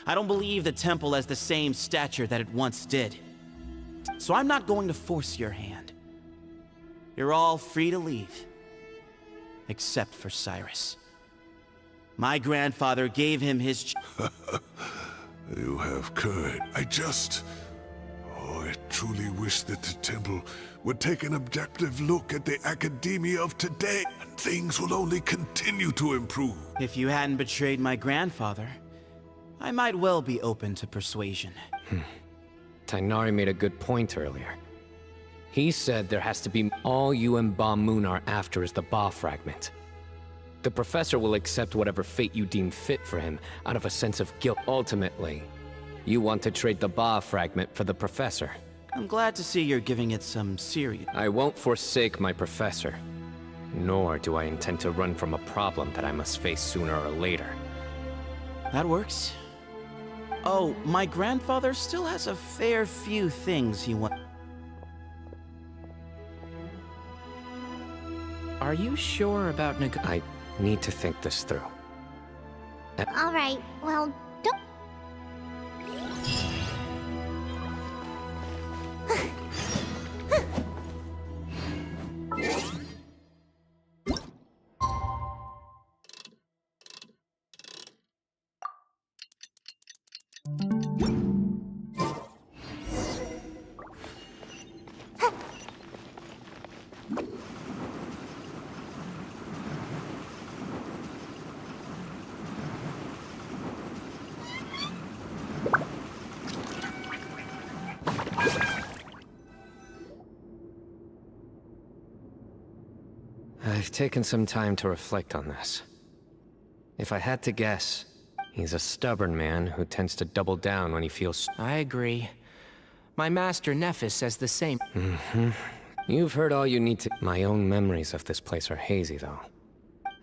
I don't believe the temple has the same stature that it once did. So I'm not going to force your hand. You're all free to leave. Except for Cyrus. My grandfather gave him his
You have courage. I truly wish that the temple would take an objective look at the academia of today, and things will only continue to improve.
If you hadn't betrayed my grandfather, I might well be open to persuasion.
Tainari made a good point earlier. He said there has to be all you and Ba Moon are after is the Ba fragment. The professor will accept whatever fate you deem fit for him out of a sense of guilt. Ultimately, you want to trade the Ba fragment for the professor.
I'm glad to see you're giving it some serious...
I won't forsake my professor. Nor do I intend to run from a problem that I must face sooner or later.
That works. Oh, my grandfather still has a fair few things he wants...
Are you sure about
I need to think this through.
All right, well, don't...
I've taken some time to reflect on this. If I had to guess, he's a stubborn man who tends to double down when he feels...
I agree. My master Nephis says the same.
You've heard all you need to... My own memories of this place are hazy, though.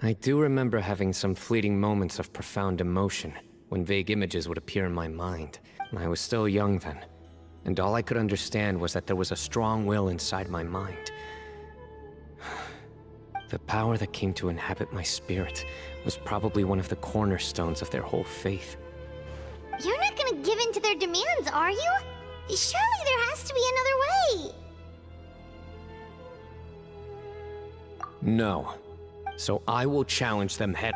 I do remember having some fleeting moments of profound emotion when vague images would appear in my mind. I was still young then, and all I could understand was that there was a strong will inside my mind. The power that came to inhabit my spirit was probably one of the cornerstones of their whole faith.
You're not gonna give in to their demands, are you? Surely there has to be another way!
No. So I will challenge them head...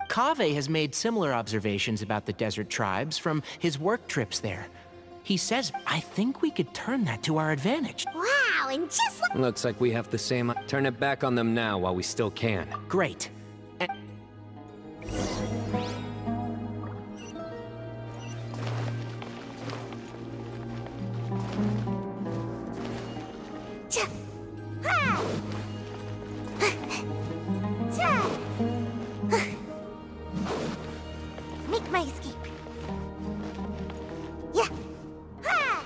Kaveh has made similar observations about the desert tribes from his work trips there. He says, I think we could turn that to our advantage.
Wow, and just like...
Looks like we have the same... Turn it back on them now while we still can.
Great.
Make my escape. Yeah. Ha!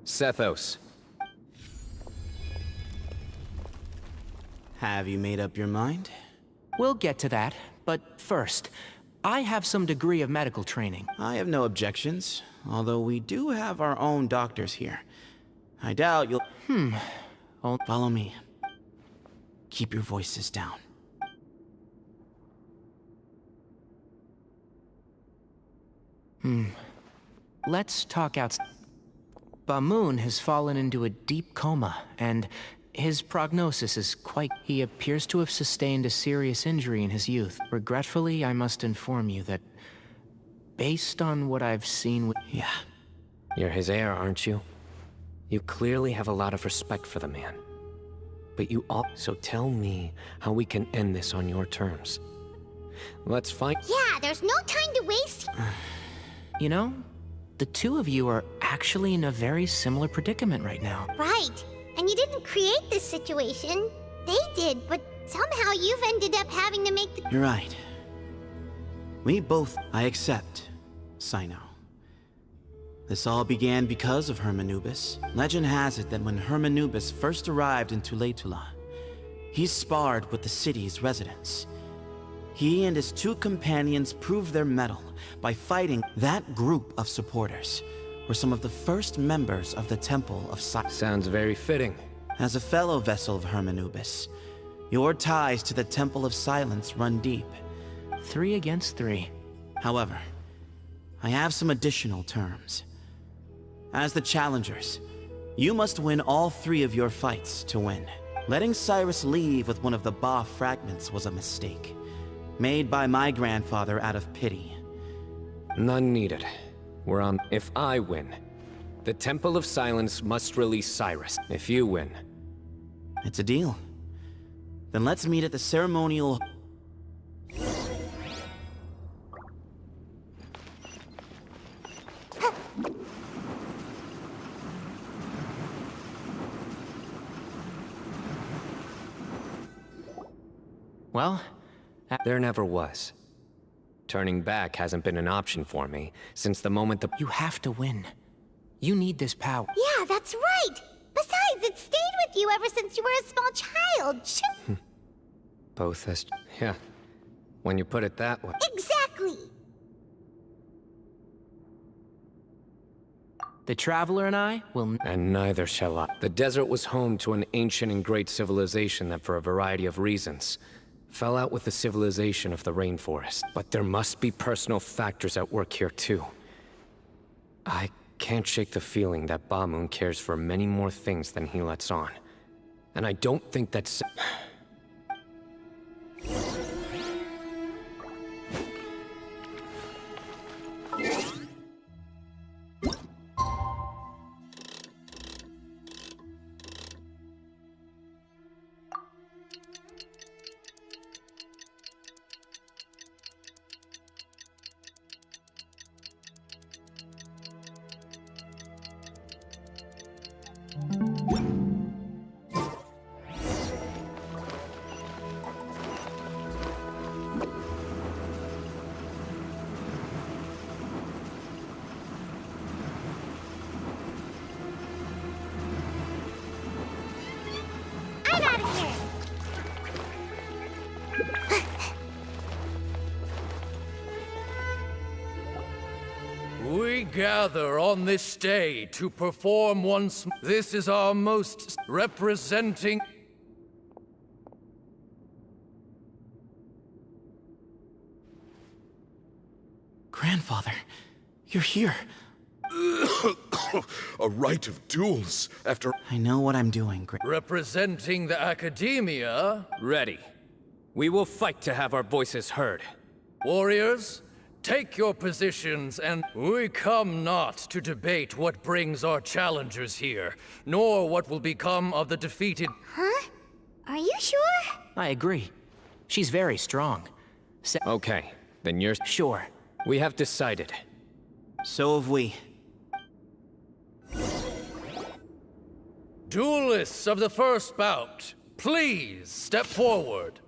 Sethos.
Have you made up your mind?
We'll get to that, but first, I have some degree of medical training.
I have no objections, although we do have our own doctors here. I doubt you'll... Follow me. Keep your voices down.
Let's talk outside. Bamoon has fallen into a deep coma, and his prognosis is quite... He appears to have sustained a serious injury in his youth. Regretfully, I must inform you that, based on what I've seen...
Yeah.
You're his heir, aren't you? You clearly have a lot of respect for the man. But you all... So tell me how we can end this on your terms. Let's find...
Yeah, there's no time to waste.
You know, the two of you are actually in a very similar predicament right now.
Right. And you didn't create this situation. They did, but somehow you've ended up having to make the...
You're right. We both... I accept, Sino. This all began because of Hermanubis. Legend has it that when Hermanubis first arrived in Tuletula, he sparred with the city's residents. He and his two companions proved their mettle by fighting. That group of supporters were some of the first members of the Temple of Silence.
Sounds very fitting.
As a fellow vessel of Hermanubis, your ties to the Temple of Silence run deep.
3 against 3.
However, I have some additional terms. As the challengers, you must win all 3 of your fights to win. Letting Cyrus leave with one of the Ba fragments was a mistake, made by my grandfather out of pity.
None needed. We're on... If I win, the Temple of Silence must release Cyrus. If you win...
It's a deal. Then let's meet at the ceremonial...
Well,
there never was. Turning back hasn't been an option for me since the moment the...
You have to win. You need this power.
Yeah, that's right. Besides, it stayed with you ever since you were a small child.
Both as... Yeah. When you put it that way.
Exactly.
The Traveler and I will...
And neither shall I. The desert was home to an ancient and great civilization that, for a variety of reasons, fell out with the civilization of the rainforest. But there must be personal factors at work here, too. I can't shake the feeling that Bamoon cares for many more things than he lets on. And I don't think that's...
I'm out of here.
We gather on this day to perform once. This is our most representing.
Grandfather, you're here.
A rite of duels after...
I know what I'm doing,
Representing the Academia.
Ready. We will fight to have our voices heard.
Warriors, take your positions, and we come not to debate what brings our challengers here, nor what will become of the defeated.
Huh? Are you sure?
I agree. She's very strong.
Okay, then you're...
Sure.
We have decided.
So have we.
Duelists of the first bout, please step forward.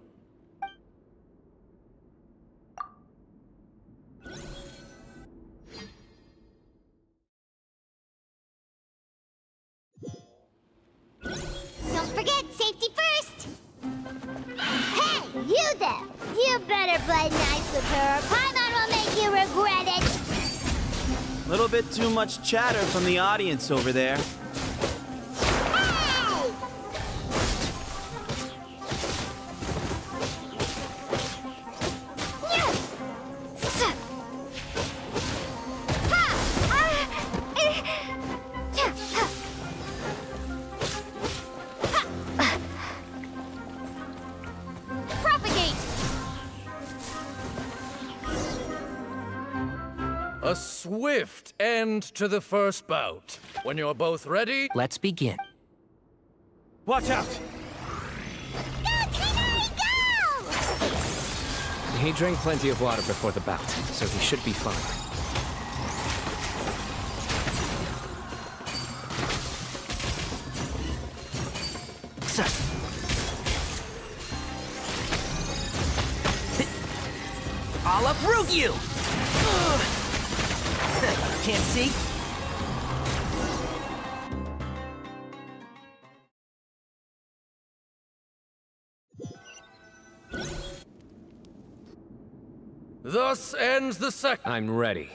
Don't forget, safety first! Hey, You there! You better play nice with her, or Paimon will make you regret it!
Little bit too much chatter from the audience over there.
A swift end to the first bout. When you're both ready...
Let's begin.
Watch out!
He drank plenty of water before the bout, so he should be fine.
I'll uproot you! Can't see?
Thus ends the second.
I'm ready.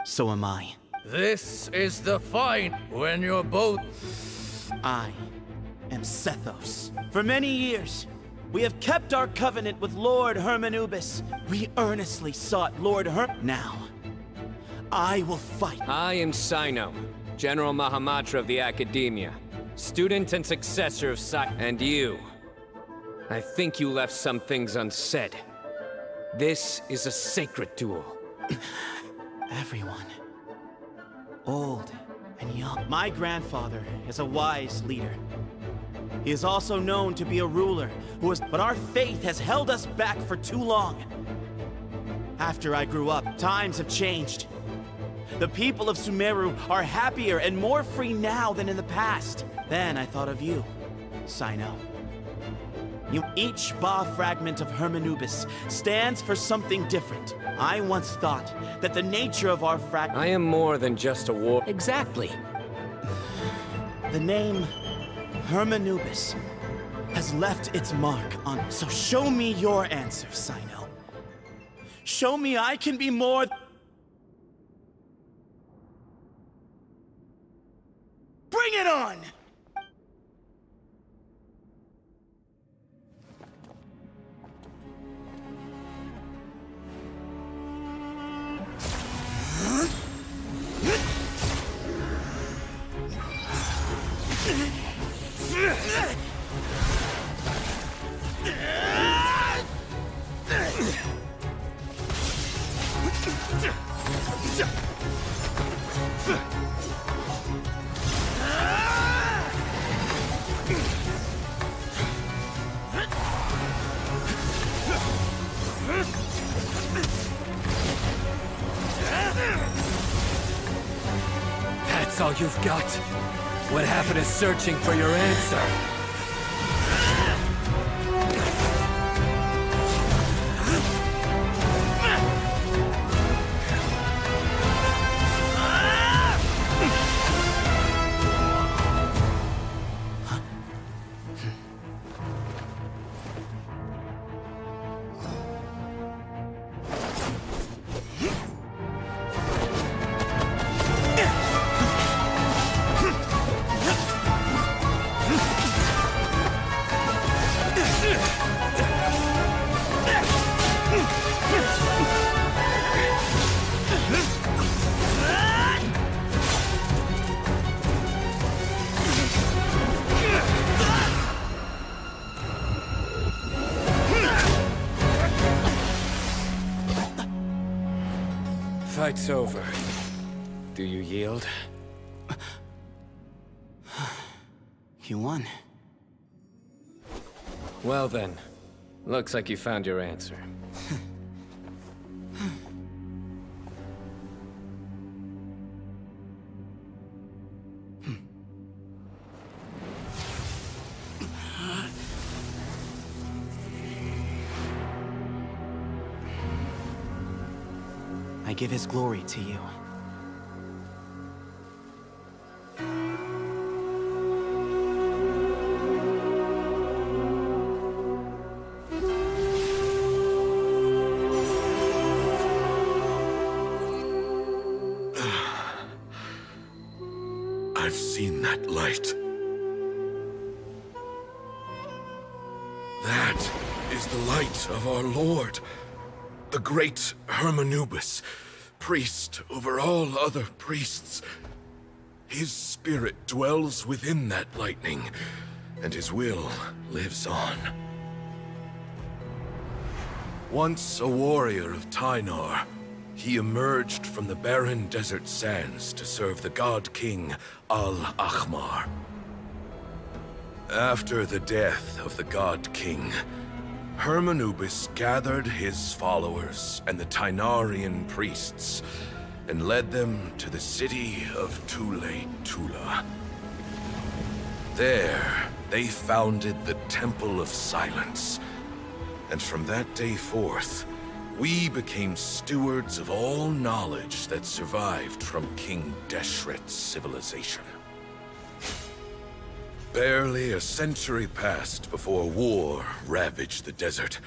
So am I.
This is the fight when you're both...
I am Sethos. For many years, we have kept our covenant with Lord Hermanubis. We earnestly sought Lord Now, I will fight.
I am Sino, General Mahamatra of the Academia, student and successor of And you. I think you left some things unsaid. This is a sacred duel.
Everyone, old and young. My grandfather is a wise leader. He is also known to be a ruler but our faith has held us back for too long. After I grew up, times have changed. The people of Sumeru are happier and more free now than in the past. Then I thought of you, Sino. Each Ba fragment of Hermanubis stands for something different. I once thought that the nature of our
I am more than just a war.
Exactly.
The name Hermanubis has left its mark on... So show me your answer, Sino. Show me I can be more... Bring it on!
That's all you've got? What happened to searching for your answer?
Fight's over. Do you yield?
You won.
Well then, looks like you found your answer.
I give his glory to you.
I've seen that light. That is the light of our Lord, the great Hermanubis, priest over all other priests. His spirit dwells within that lightning, and his will lives on. Once a warrior of Tynar, he emerged from the barren desert sands to serve the god king Al-Ahmar. After the death of the god king, Hermanubis gathered his followers and the Tynarian priests and led them to the city of Tula. There, they founded the Temple of Silence, and from that day forth, we became stewards of all knowledge that survived from King Deshret's civilization. Barely a century passed before war ravaged the desert.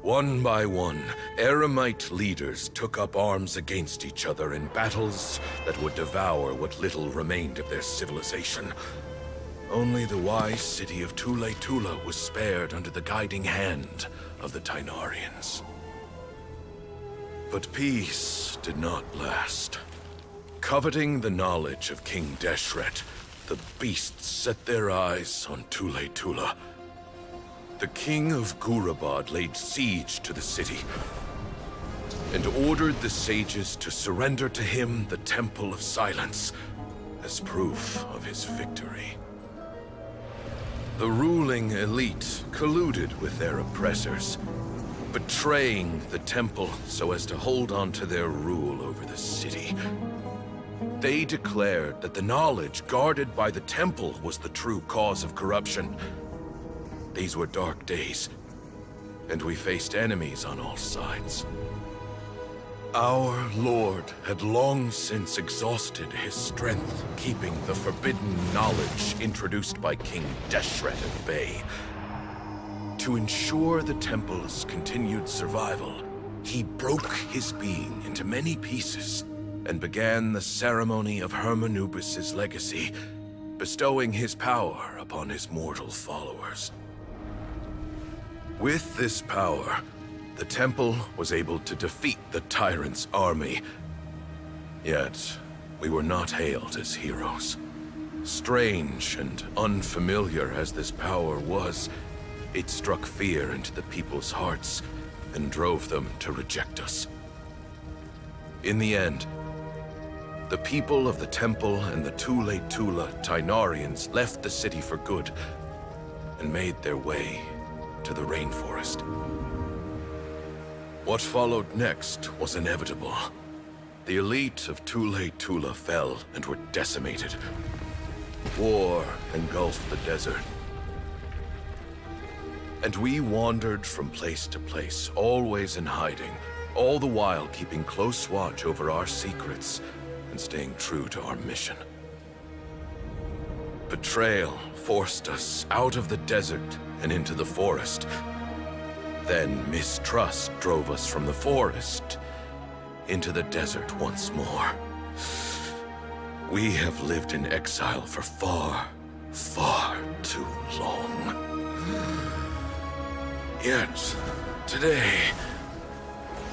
One by one, Eremite leaders took up arms against each other in battles that would devour what little remained of their civilization. Only the wise city of Tula was spared under the guiding hand of the Tynarians. But peace did not last. Coveting the knowledge of King Deshret, the beasts set their eyes on Tula. The king of Gurabad laid siege to the city and ordered the sages to surrender to him the Temple of Silence as proof of his victory. The ruling elite colluded with their oppressors, betraying the temple so as to hold on to their rule over the city. They declared that the knowledge guarded by the temple was the true cause of corruption. These were dark days, and we faced enemies on all sides. Our Lord had long since exhausted his strength, keeping the forbidden knowledge introduced by King Deshret at bay. To ensure the temple's continued survival, he broke his being into many pieces and began the ceremony of Hermanubis' legacy, bestowing his power upon his mortal followers. With this power, the temple was able to defeat the tyrant's army. Yet, we were not hailed as heroes. Strange and unfamiliar as this power was, it struck fear into the people's hearts and drove them to reject us. In the end, the people of the temple and the Tula Tynarians left the city for good and made their way to the rainforest. What followed next was inevitable. The elite of Tula fell and were decimated. War engulfed the desert. And we wandered from place to place, always in hiding, all the while keeping close watch over our secrets and staying true to our mission. Betrayal forced us out of the desert and into the forest. Then mistrust drove us from the forest into the desert once more. We have lived in exile for far, far too long. Yet, today,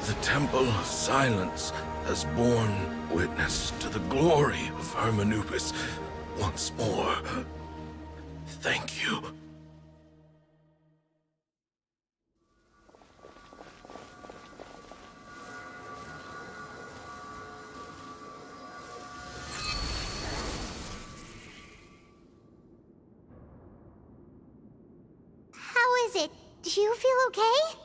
the Temple of Silence has borne witness to the glory of Hermanubis once more. Thank you.
How is it? Do you feel okay?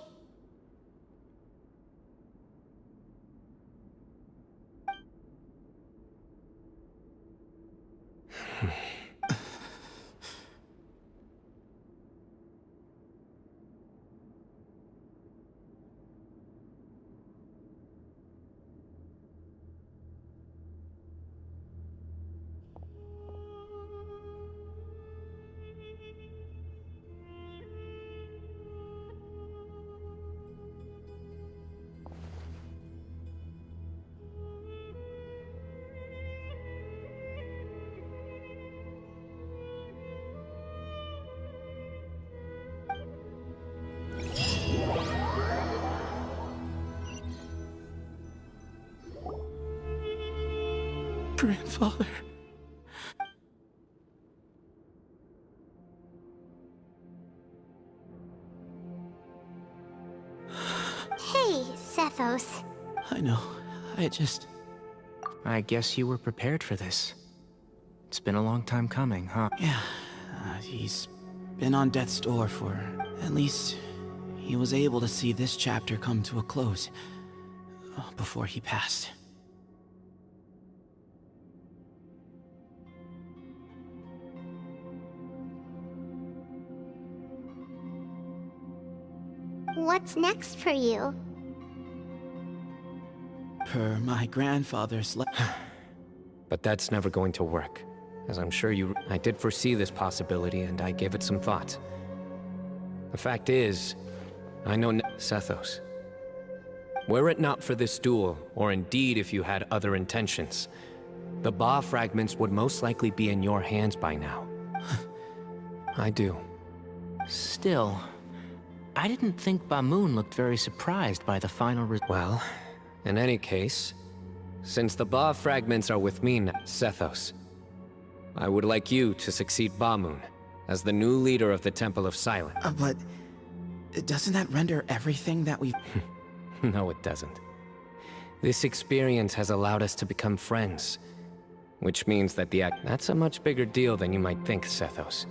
Grandfather.
Hey, Sethos.
I know.
I guess you were prepared for this. It's been a long time coming, huh?
Yeah, he's been on death's door for... At least, he was able to see this chapter come to a close before he passed.
What's next for you?
Per my grandfather's
But that's never going to work. As I'm sure I did foresee this possibility, and I gave it some thought. The fact is, I know Sethos. Were it not for this duel, or indeed if you had other intentions, the Ba fragments would most likely be in your hands by now. I do.
Still, I didn't think Bamoon looked very surprised by the final result.
Well, in any case, since the Ba fragments are with me now, Sethos, I would like you to succeed Bamoon as the new leader of the Temple of Silence.
But doesn't that render everything that we've...
No, it doesn't. This experience has allowed us to become friends, which means that that's a much bigger deal than you might think, Sethos.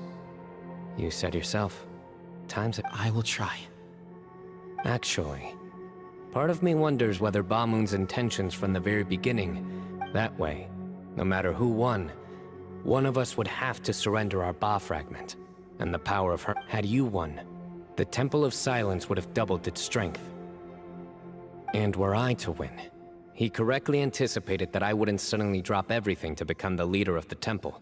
You said yourself,
I will try.
Actually, part of me wonders whether Bamoon's intentions from the very beginning. That way, no matter who won, one of us would have to surrender our Ba fragment, and the power of her. Had you won, the Temple of Silence would have doubled its strength. And were I to win, he correctly anticipated that I wouldn't suddenly drop everything to become the leader of the temple,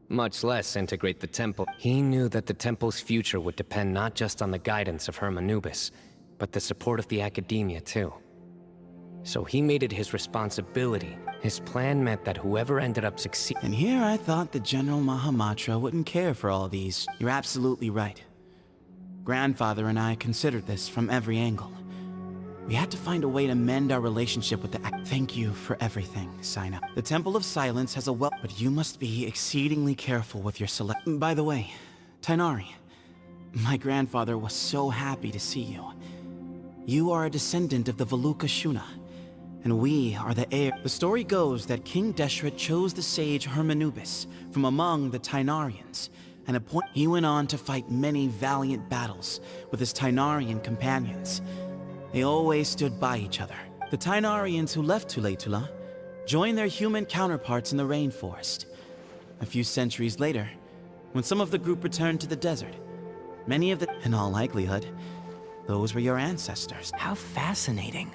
much less integrate the temple. He knew that the temple's future would depend not just on the guidance of Hermanubis, but the support of the academia too. So he made it his responsibility. His plan meant that whoever ended up succeeding...
And here I thought the General Mahamatra wouldn't care for all these. You're absolutely right. Grandfather and I considered this from every angle. We had to find a way to mend our relationship with the... Thank you for everything, Sino. The Temple of Silence has a but you must be exceedingly careful with your select... By the way, Tainari, my grandfather was so happy to see you. You are a descendant of the Veluca Shuna, and we are the heir. The story goes that King Deshret chose the sage Hermanubis from among the Tainarians, and he went on to fight many valiant battles with his Tainarian companions. They always stood by each other. The Tainarians who left Tuletula joined their human counterparts in the rainforest. A few centuries later, when some of the group returned to the desert, many of in all likelihood, those were your ancestors.
How fascinating.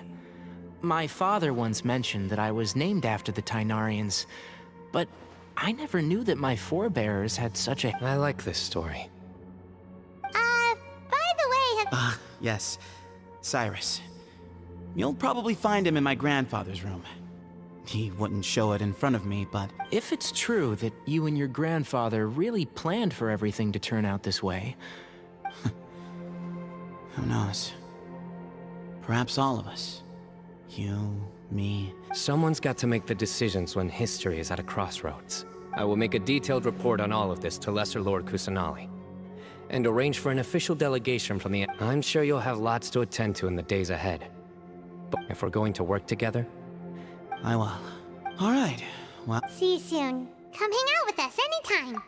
My father once mentioned that I was named after the Tainarians, but I never knew that my forebears had such a...
I like this story.
By the way...
Yes. Cyrus. You'll probably find him in my grandfather's room. He wouldn't show it in front of me, but...
If it's true that you and your grandfather really planned for everything to turn out this way...
Who knows? Perhaps all of us. You, me...
Someone's got to make the decisions when history is at a crossroads. I will make a detailed report on all of this to Lesser Lord Kusanali, and arrange for an official delegation from the... I'm sure you'll have lots to attend to in the days ahead. But if we're going to work together...
I will. All right, well...
See you soon. Come hang out with us anytime.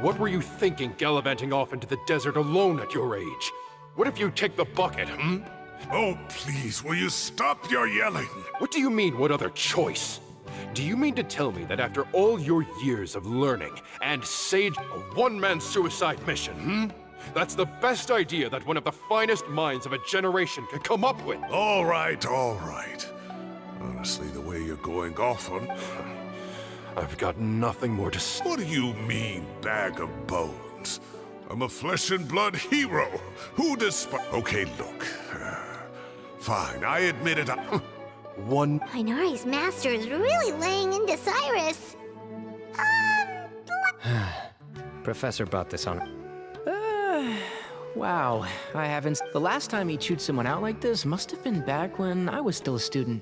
What were you thinking, gallivanting off into the desert alone at your age? What if you take the bucket, hmm?
Oh, please, will you stop your yelling?
What do you mean, what other choice? Do you mean to tell me that after all your years of learning and sage, a one-man suicide mission, hmm? That's the best idea that one of the finest minds of a generation could come up with.
All right, all right. Honestly, the way you're going off on...
I've got nothing more to say.
What do you mean, bag of bones? I'm a flesh and blood hero. Who Okay, look. Fine, I admit it.
One...
Inari's master is really laying into Cyrus.
Professor brought this on.
Wow, I haven't... The last time he chewed someone out like this must have been back when I was still a student.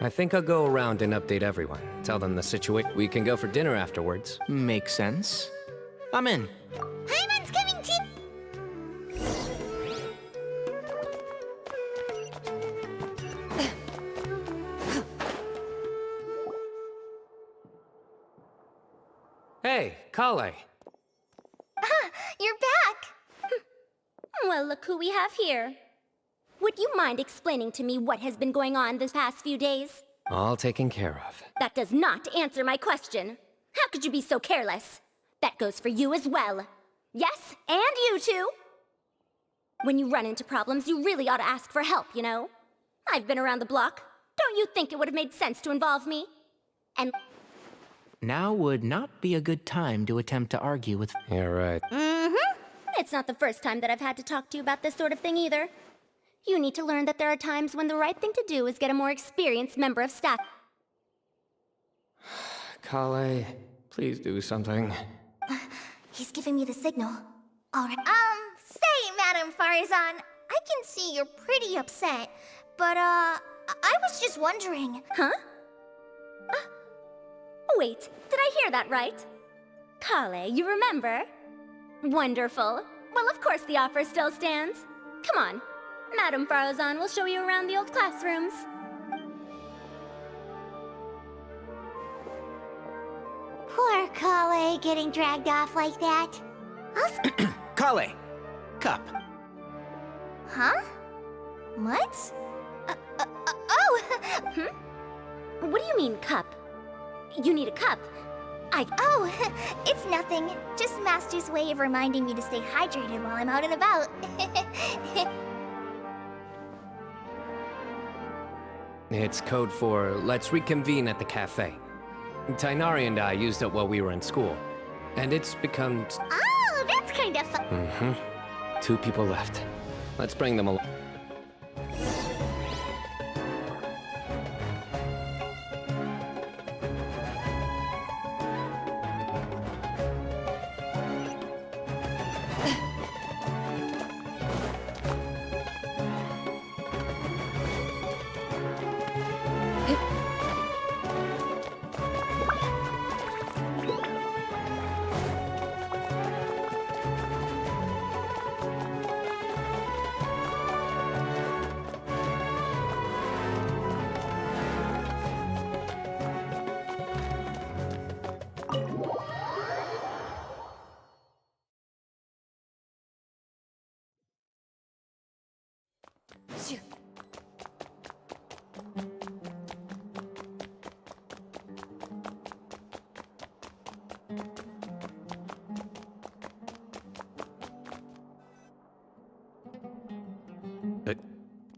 I think I'll go around and update everyone. Tell them the situation. We can go for dinner afterwards.
Makes sense. I'm in.
Paimon's coming too.
Hey, Kale.
You're back! Well, look who we have here. Would you mind explaining to me what has been going on this past few days?
All taken care of.
That does not answer my question. How could you be so careless? That goes for you as well. Yes, and you too. When you run into problems, you really ought to ask for help, you know? I've been around the block. Don't you think it would have made sense to involve me? And...
Now would not be a good time to attempt to argue with...
You're right.
Mm-hmm. It's not the first time that I've had to talk to you about this sort of thing either. You need to learn that there are times when the right thing to do is get a more experienced member of staff.
Kale, please do something.
He's giving me the signal. All right. Say, Madame Farazan, I can see you're pretty upset, but, I was just wondering. Huh? Wait, did I hear that right? Kale, you remember? Wonderful. Well, of course the offer still stands. Come on. Madame Farazan will show you around the old classrooms.
Poor Kale getting dragged off like that.
Kale! Cup.
Huh? What? What do you mean, cup? You need a cup. Oh, it's nothing. Just Master's way of reminding me to stay hydrated while I'm out and about.
It's code for let's reconvene at the cafe. Tainari and I used it while we were in school, and it's become...
Oh, that's kind of fun.
Mm-hmm. 2 people left. Let's bring them along.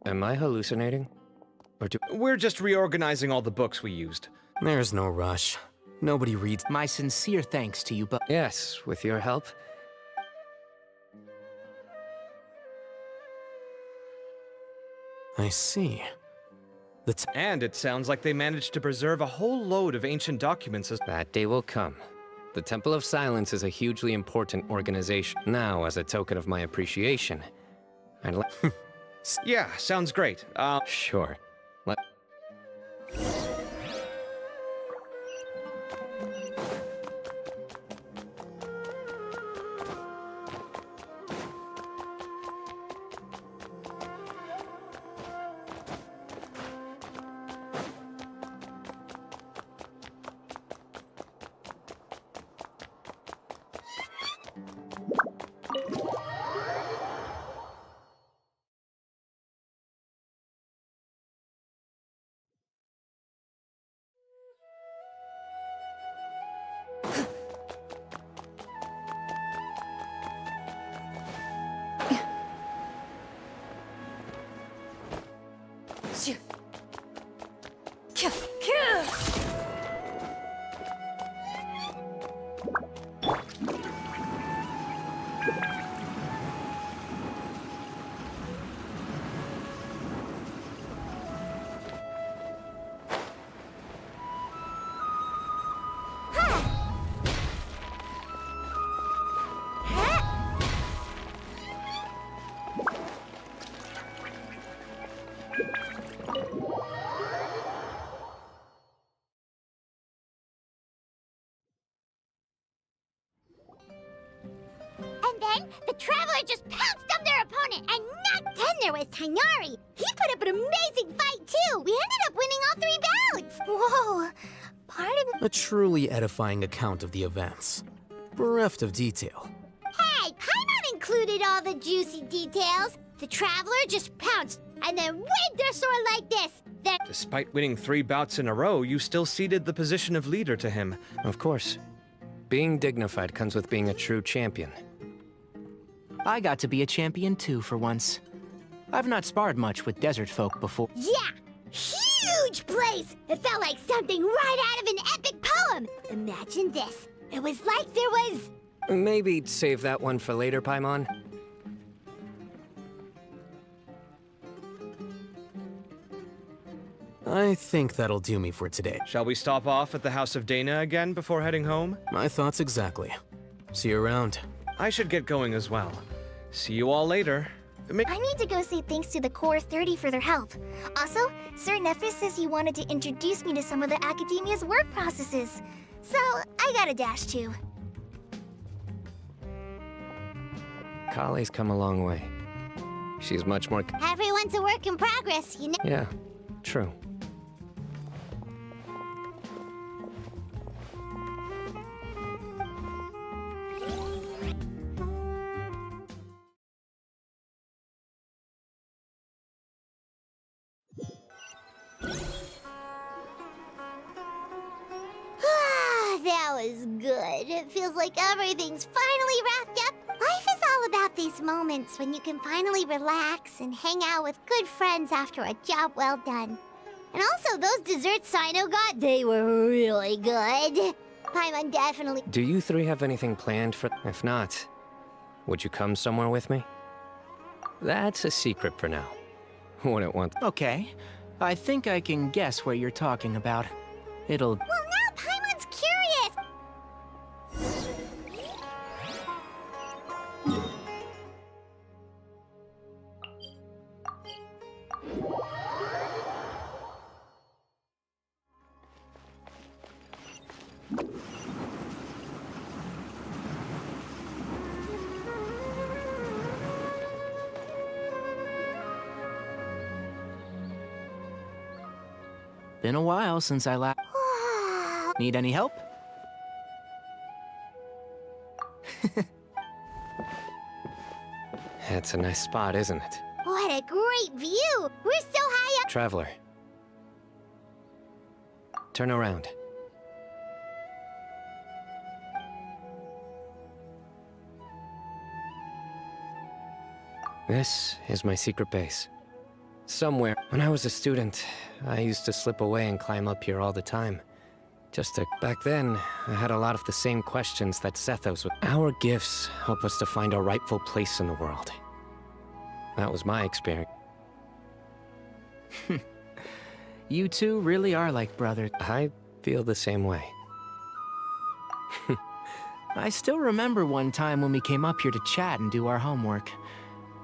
Am I hallucinating? Or do...
We're just reorganizing all the books we used.
There's no rush. Nobody reads.
My sincere thanks to you, but...
Yes, with your help.
I see.
And it sounds like they managed to preserve a whole load of ancient documents as...
That day will come. The Temple of Silence is a hugely important organization. Now, as a token of my appreciation, I'd like...
Yeah, sounds great.
Sure.
And then the Traveler just pounced on their opponent, and then there was Tainari. He put up an amazing fight too. We ended up winning all 3 bouts. Whoa, pardon?
A truly edifying account of the events, bereft of detail.
Hey, Paimon included all the juicy details. The Traveler just pounced and then waved their sword like this. Then
Despite winning 3 bouts in a row, you still ceded the position of leader to him.
Of course. Being dignified comes with being a true champion.
I got to be a champion too for once. I've not sparred much with desert folk before.
yeah, huge place. It felt like something right out of an epic poem. Imagine this. It was like there was...
Maybe save that one for later, Paimon.
I think that'll do me for today.
Shall we stop off at the House of Dana again before heading home?
My thoughts exactly. See you around.
I should get going as well. See you all later.
I need to go say thanks to the Core 30 for their help. Also, Sir Nephis says he wanted to introduce me to some of the Academia's work processes. So, I gotta dash too.
Kale's come a long way. She's much more...
Everyone's a work in progress, you know?
Yeah, true.
That was good. It feels like everything's finally wrapped up. Life is all about these moments when you can finally relax and hang out with good friends after a job well done. And also, those desserts Sino got, they were really good. Paimon definitely...
Do you 3 have anything planned for... If not, would you come somewhere with me? That's a secret for now. Wouldn't want...
Okay, I think I can guess what you're talking about. It'll...
Well, now Paimon's curious!
Been a while since I last... Need any help?
It's a nice spot, isn't it?
What a great view! We're so high up...
Traveler. Turn around. This is my secret base. Somewhere. When I was a student, I used to slip away and climb up here all the time. Just to... Back then, I had a lot of the same questions that Sethos would... Our gifts help us to find our rightful place in the world. That was my experience.
You two really are like brothers.
I feel the same way.
I still remember one time when we came up here to chat and do our homework.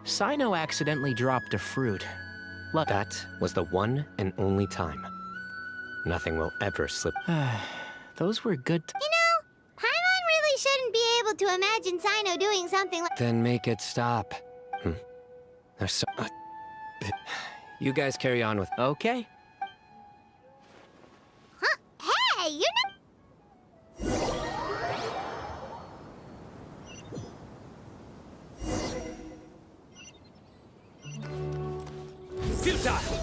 Sino accidentally dropped a fruit.
That was the one and only time. Nothing will ever slip.
Those were good...
You know, Paimon really shouldn't be able to imagine Sino doing something like...
Then make it stop. There's so... you guys carry on with...
Okay.
Huh? Hey, you're not...
Futile!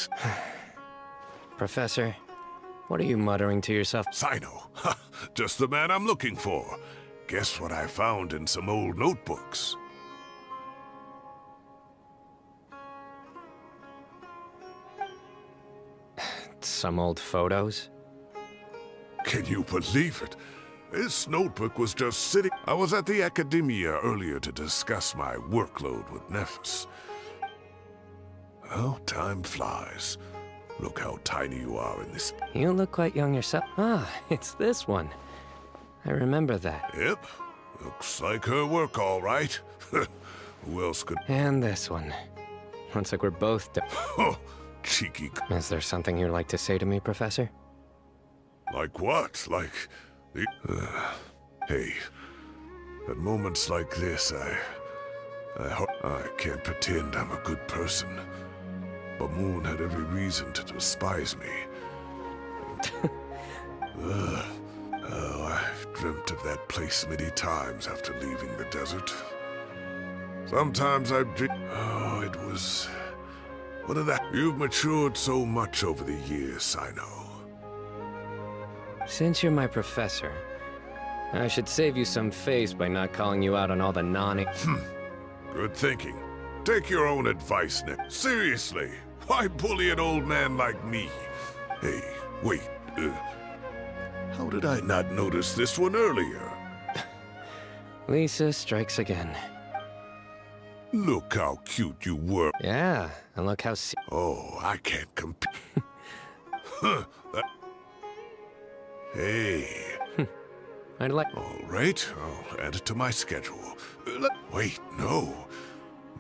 Thanks.
Professor, what are you muttering to yourself?
Sino. Just the man I'm looking for. Guess what I found in some old notebooks?
Some old photos?
Can you believe it? This notebook was just sitting... I was at the Academia earlier to discuss my workload with Nephis. Oh, time flies. Look how tiny you are in this...
You look quite young yourself. Ah, it's this one. I remember that.
Yep. Looks like her work, all right. Who else could...
And this one. Looks like we're both...
Oh, cheeky...
Is there something you'd like to say to me, Professor?
Like what? Like... the... hey. At moments like this, I can't pretend I'm a good person. But Moon had every reason to despise me. Oh, I've dreamt of that place many times after leaving the desert. Sometimes I've dreamed... Oh, it was... What of that? You've matured so much over the years, I know.
Since you're my professor, I should save you some face by not calling you out on all the
Good thinking. Take your own advice, Nick. Seriously, why bully an old man like me? Hey, wait, how did I not notice this one earlier?
Lisa strikes again.
Look how cute you were.
Yeah, and look how...
Oh, I can't compete. Hey.
I'd like...
All right, I'll add it to my schedule. Wait, no.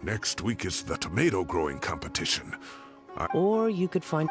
Next week is the tomato growing competition.
Or you could find...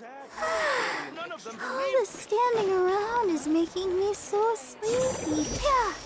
All the standing around is making me so sleepy.